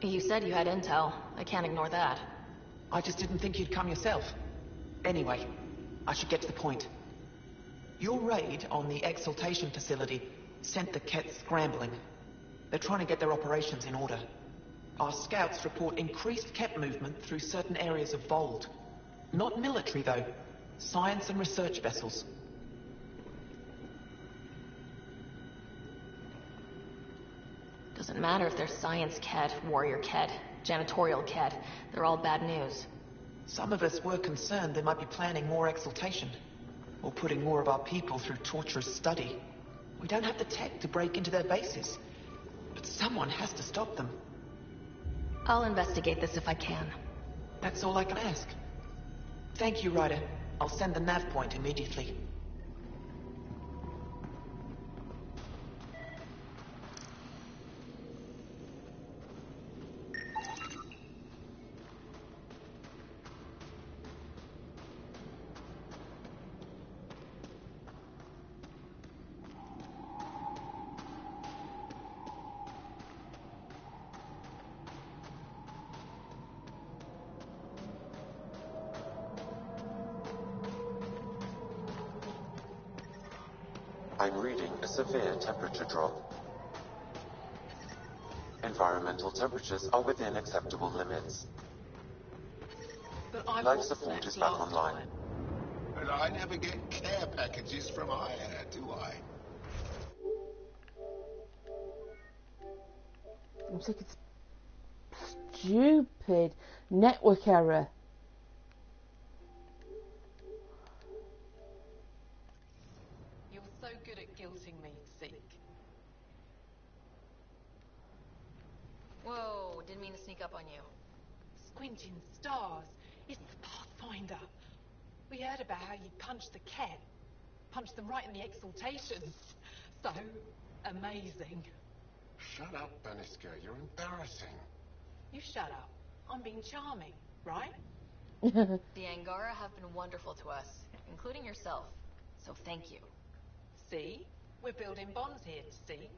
You said you had intel. I can't ignore that. I just didn't think you'd come yourself. Anyway, I should get to the point. Your raid on the exaltation facility sent the Ket scrambling. They're trying to get their operations in order. Our scouts report increased Ket movement through certain areas of Vold. Not military, though. Science and research vessels. Doesn't matter if they're science kett, warrior kett, janitorial kett. They're all bad news. Some of us were concerned they might be planning more exaltation, or putting more of our people through torturous study. We don't have the tech to break into their bases, but someone has to stop them. I'll investigate this if I can. That's all I can ask. Thank you, Ryder. I'll send the nav point immediately. I'm reading a severe temperature drop. Environmental temperatures are within acceptable limits. But I Life support is back online. But I never get care packages from Aya, do I? Looks like it's stupid. Network error. You're so good at guilting me, Zeke. Whoa, didn't mean to sneak up on you. Squinting stars. It's the Pathfinder. We heard about how you punched the cat. Punched them right in the exaltations. So amazing. Shut up, Baniska. You're embarrassing. You shut up. I'm being charming, right? The Angara have been wonderful to us, including yourself. So thank you. See? We're building bonds here, Zeke.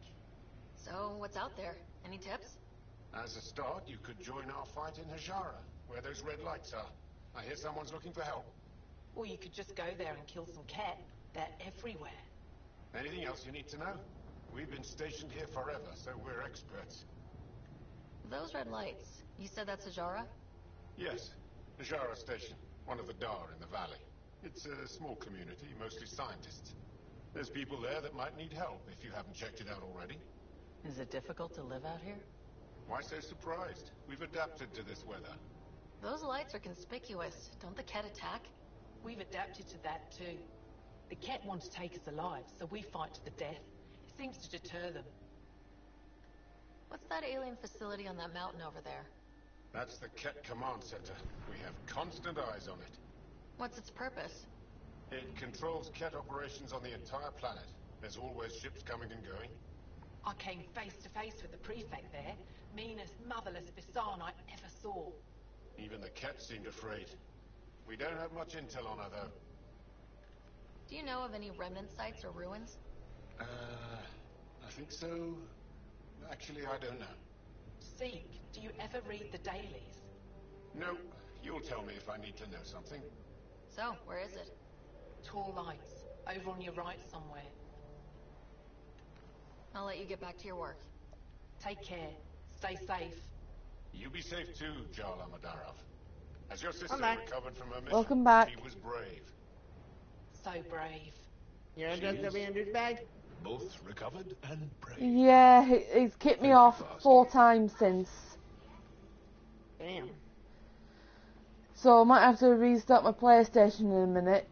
So, what's out there? Any tips? As a start, you could join our fight in Hajara, where those red lights are. I hear someone's looking for help. Or you could just go there and kill some cat. They're everywhere. Anything else you need to know? We've been stationed here forever, so we're experts. Those red lights. You said that's Hajara? Yes, Hajara Station, one of the Dar in the valley. It's a small community, mostly scientists. There's people there that might need help, if you haven't checked it out already. Is it difficult to live out here? Why so surprised? We've adapted to this weather. Those lights are conspicuous. Don't the cat attack? We've adapted to that too. The cat want to take us alive, so we fight to the death. It seems to deter them. What's that alien facility on that mountain over there? That's the Ket Command Center. We have constant eyes on it. What's its purpose? It controls Ket operations on the entire planet. There's always ships coming and going. I came face to face with the prefect there. Meanest, motherless Bisan I ever saw. Even the Ket seemed afraid. We don't have much intel on her, though. Do you know of any remnant sites or ruins? I think so. Actually, I don't know. Zeke, do you ever read the dailies? No. You'll tell me if I need to know something. So, where is it? Tall lights, over on your right somewhere. I'll let you get back to your work. Take care. Stay safe. You be safe too, Jarl Amadarov. Has your sister back. recovered from her mission? Welcome back. She was brave. So brave. You're just being a douchebag? Both recovered and brave. Yeah, he's kicked me off 4 times since. Damn. So I might have to restart my PlayStation in a minute.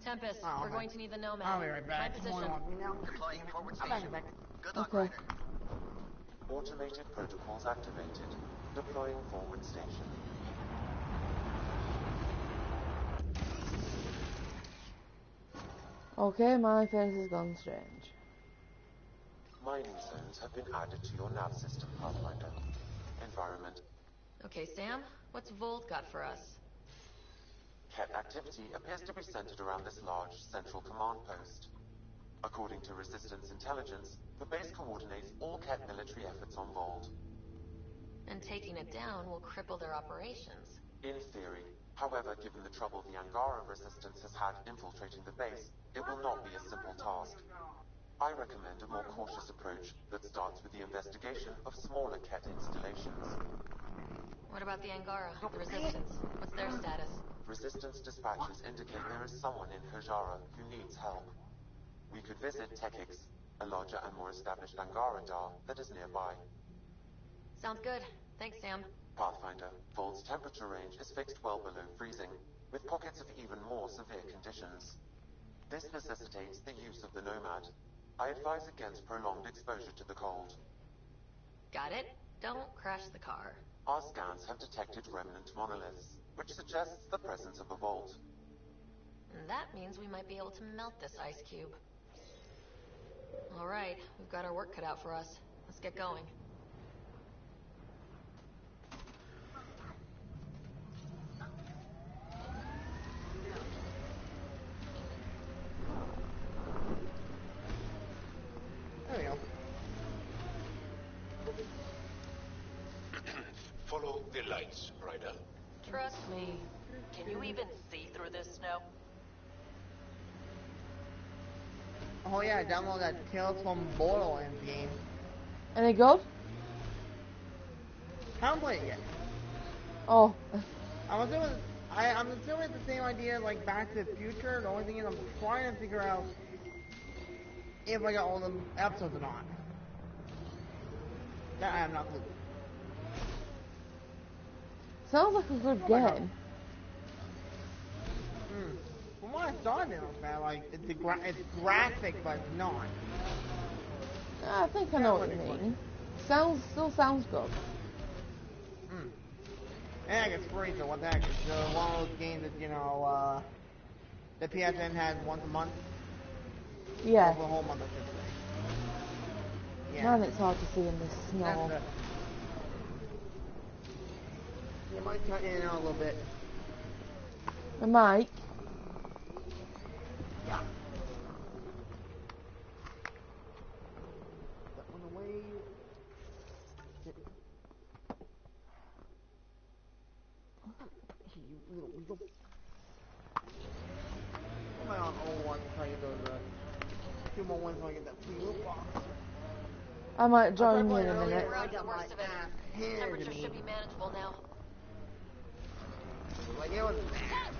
Tempest, Oh, we're okay. going to need the Nomad. I'll be right back. My position. Deploying forward I'll station. back. Good luck, Okay. Ryder. Automated protocols activated. Deploying forward station. Okay, my face has gone strange. Mining zones have been added to your nav system, Pathfinder. Environment. Okay, Sam, what's Volt got for us? Ket activity appears to be centered around this large central command post. According to Resistance intelligence, the base coordinates all Ket military efforts on Volt. And taking it down will cripple their operations. In theory. However, given the trouble the Angara Resistance has had infiltrating the base, it will not be a simple task. I recommend a more cautious approach that starts with the investigation of smaller Ket installations. What about the Angara, the Resistance? What's their status? Resistance dispatches indicate there is someone in Hajara who needs help. We could visit Tekix, a larger and more established Angara Dar that is nearby. Sounds good. Thanks, Sam. Pathfinder, Vault's temperature range is fixed well below freezing, with pockets of even more severe conditions. This necessitates the use of the Nomad. I advise against prolonged exposure to the cold. Got it. Don't crash the car. Our scans have detected remnant monoliths, which suggests the presence of a vault. That means we might be able to melt this ice cube. All right, we've got our work cut out for us. Let's get going. There we go. Follow the lights, Ryder. Trust me. Can you even see through this snow? Oh yeah, download that Tales from Borderlands game. Any good? Haven't played it yet. Oh. I'm assuming it's the same idea like Back to the Future. The only thing is I'm trying to figure out if I got all the episodes or not. That I have not clue. Sounds like a good game. From what I saw, it looks bad. Like it's graphic, but not. I think I know what you mean. Still sounds good. And it's free, so what the heck? It's one of those games that, you know, the PSN had once a month. Yeah. For a whole month, I should say. Yeah. Man, it's hard to see in this snow. You might cut in and out a little bit. The mic. Yeah. That one away. You little weasel. Am I on O1 to try to get those 2 more wins so I get that free loot box? I might join you in a minute. We're out of the worst of it. Temperature should be manageable now. Like it was bad.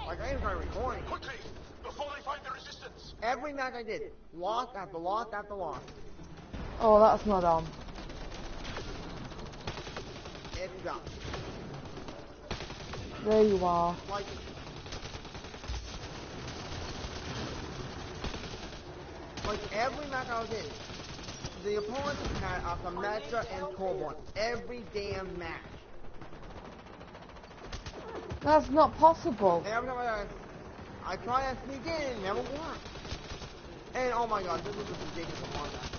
Like I even started recording. Quickly, before they find the resistance. Every match I did, loss after loss after loss. Oh, that's not on. It's done. There you are. Like every match I was in, the opponents had a Symmetra and Corborn. Every damn match. That's not possible. And every time I try to sneak in, it never worked. And oh my god, this is just ridiculous on that.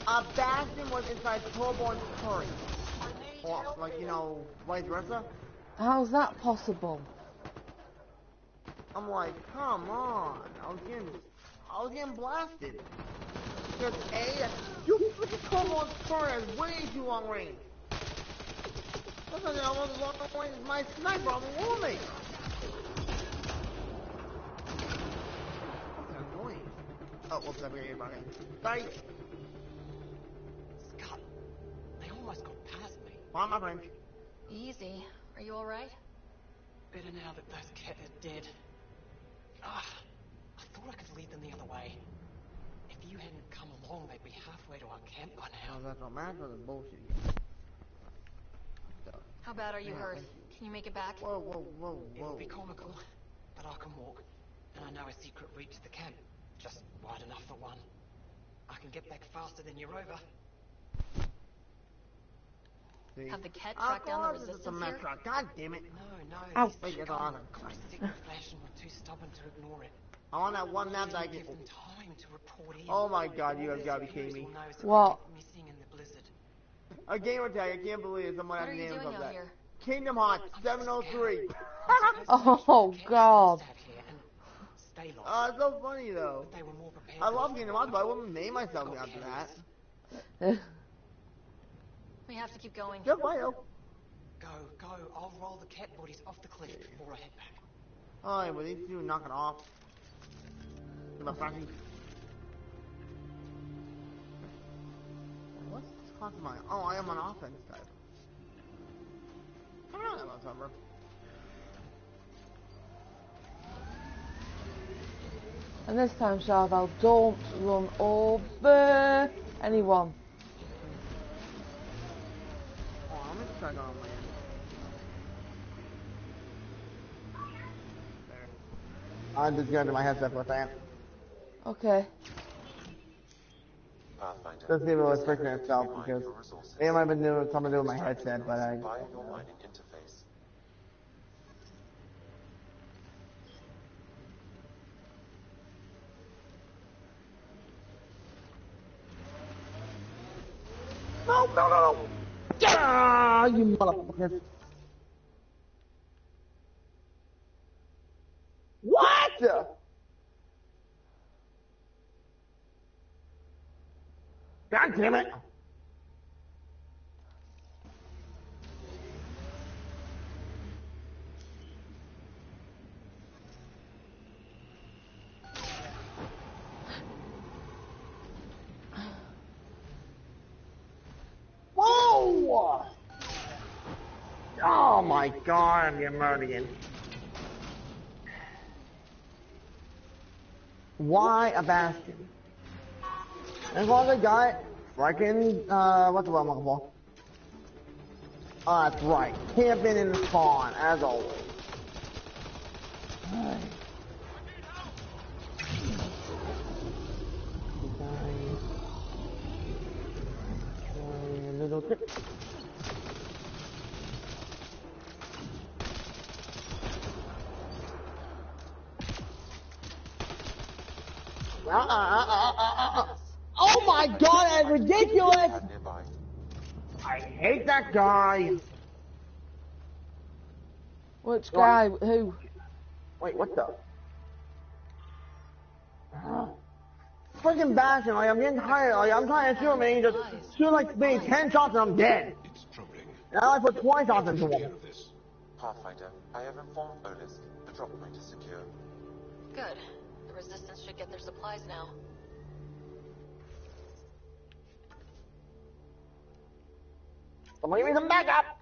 A Bastion was inside Corborn's turret. Or, like, you know, vice versa. How's that possible? I'm like, come on. I was getting blasted. Because A, you freaking Corborn's turret has way too long range. That's not almost as long range as my sniper on the warming. That's annoying. Oh, whoops, I forgot about him. Sorry. Scott, they almost got past me. On my friend. Easy. Are you alright? Better now that those cats are dead. I thought I could lead them the other way. If you hadn't come along, they'd be halfway to our camp by now. Oh, that's not mad for the bullshit. How bad are you hurt? Can you make it back? Whoa, whoa, whoa, whoa. It'll be comical, but I can walk. And I know a secret route to the camp. Just wide enough for one. I can get back faster than your rover. See? Have the cat tracked down the resistance here? God damn it. No. Ouch. Wait, that's awesome. Secret flash and we're too stubborn to ignore it. I want that one map that I can... Give them time to report in. Oh my god, you have got to be kidding me. What? Missing in the blizzard. A gamer tag, I can't believe someone has names of that. Here? Kingdom Hearts 703. Oh god. It's so funny though. I love Kingdom Hearts, but I wouldn't name myself after that. We have to keep going. Good boy, though. Go. I'll roll the cat bodies off the cliff before I head back. Alright, well these two knock it off. What's class am I? Oh, I am an offense type. I don't know that much, And this time, Charvel, don't run over anyone. Oh, I'm gonna try on my end. There. I'll just go into my headset for a second. Okay. Let's see if it was fixing itself, because it might have been doing something to do with my headset, but I... No, no, no, no! Ah, you motherfuckers! What? God damn it! Whoa! Oh my god, I'm getting murdered again. Why a bastion? As long as I got freaking, what's the word I'm looking for? That's right. Camping in the spawn, as always. Alright. A little tip. Oh my god, that's ridiculous! I hate that guy. Which guy? Who? Wait, what the? Freaking Bastion, like, I'm getting tired. Like, I'm trying to shoot him and he just shoot like me 10 shots and I'm dead. And I put 20 shots into him. Pathfinder, I have informed Otis. The drop point is secure. Good. The Resistance should get their supplies now. Somebody give me some backup!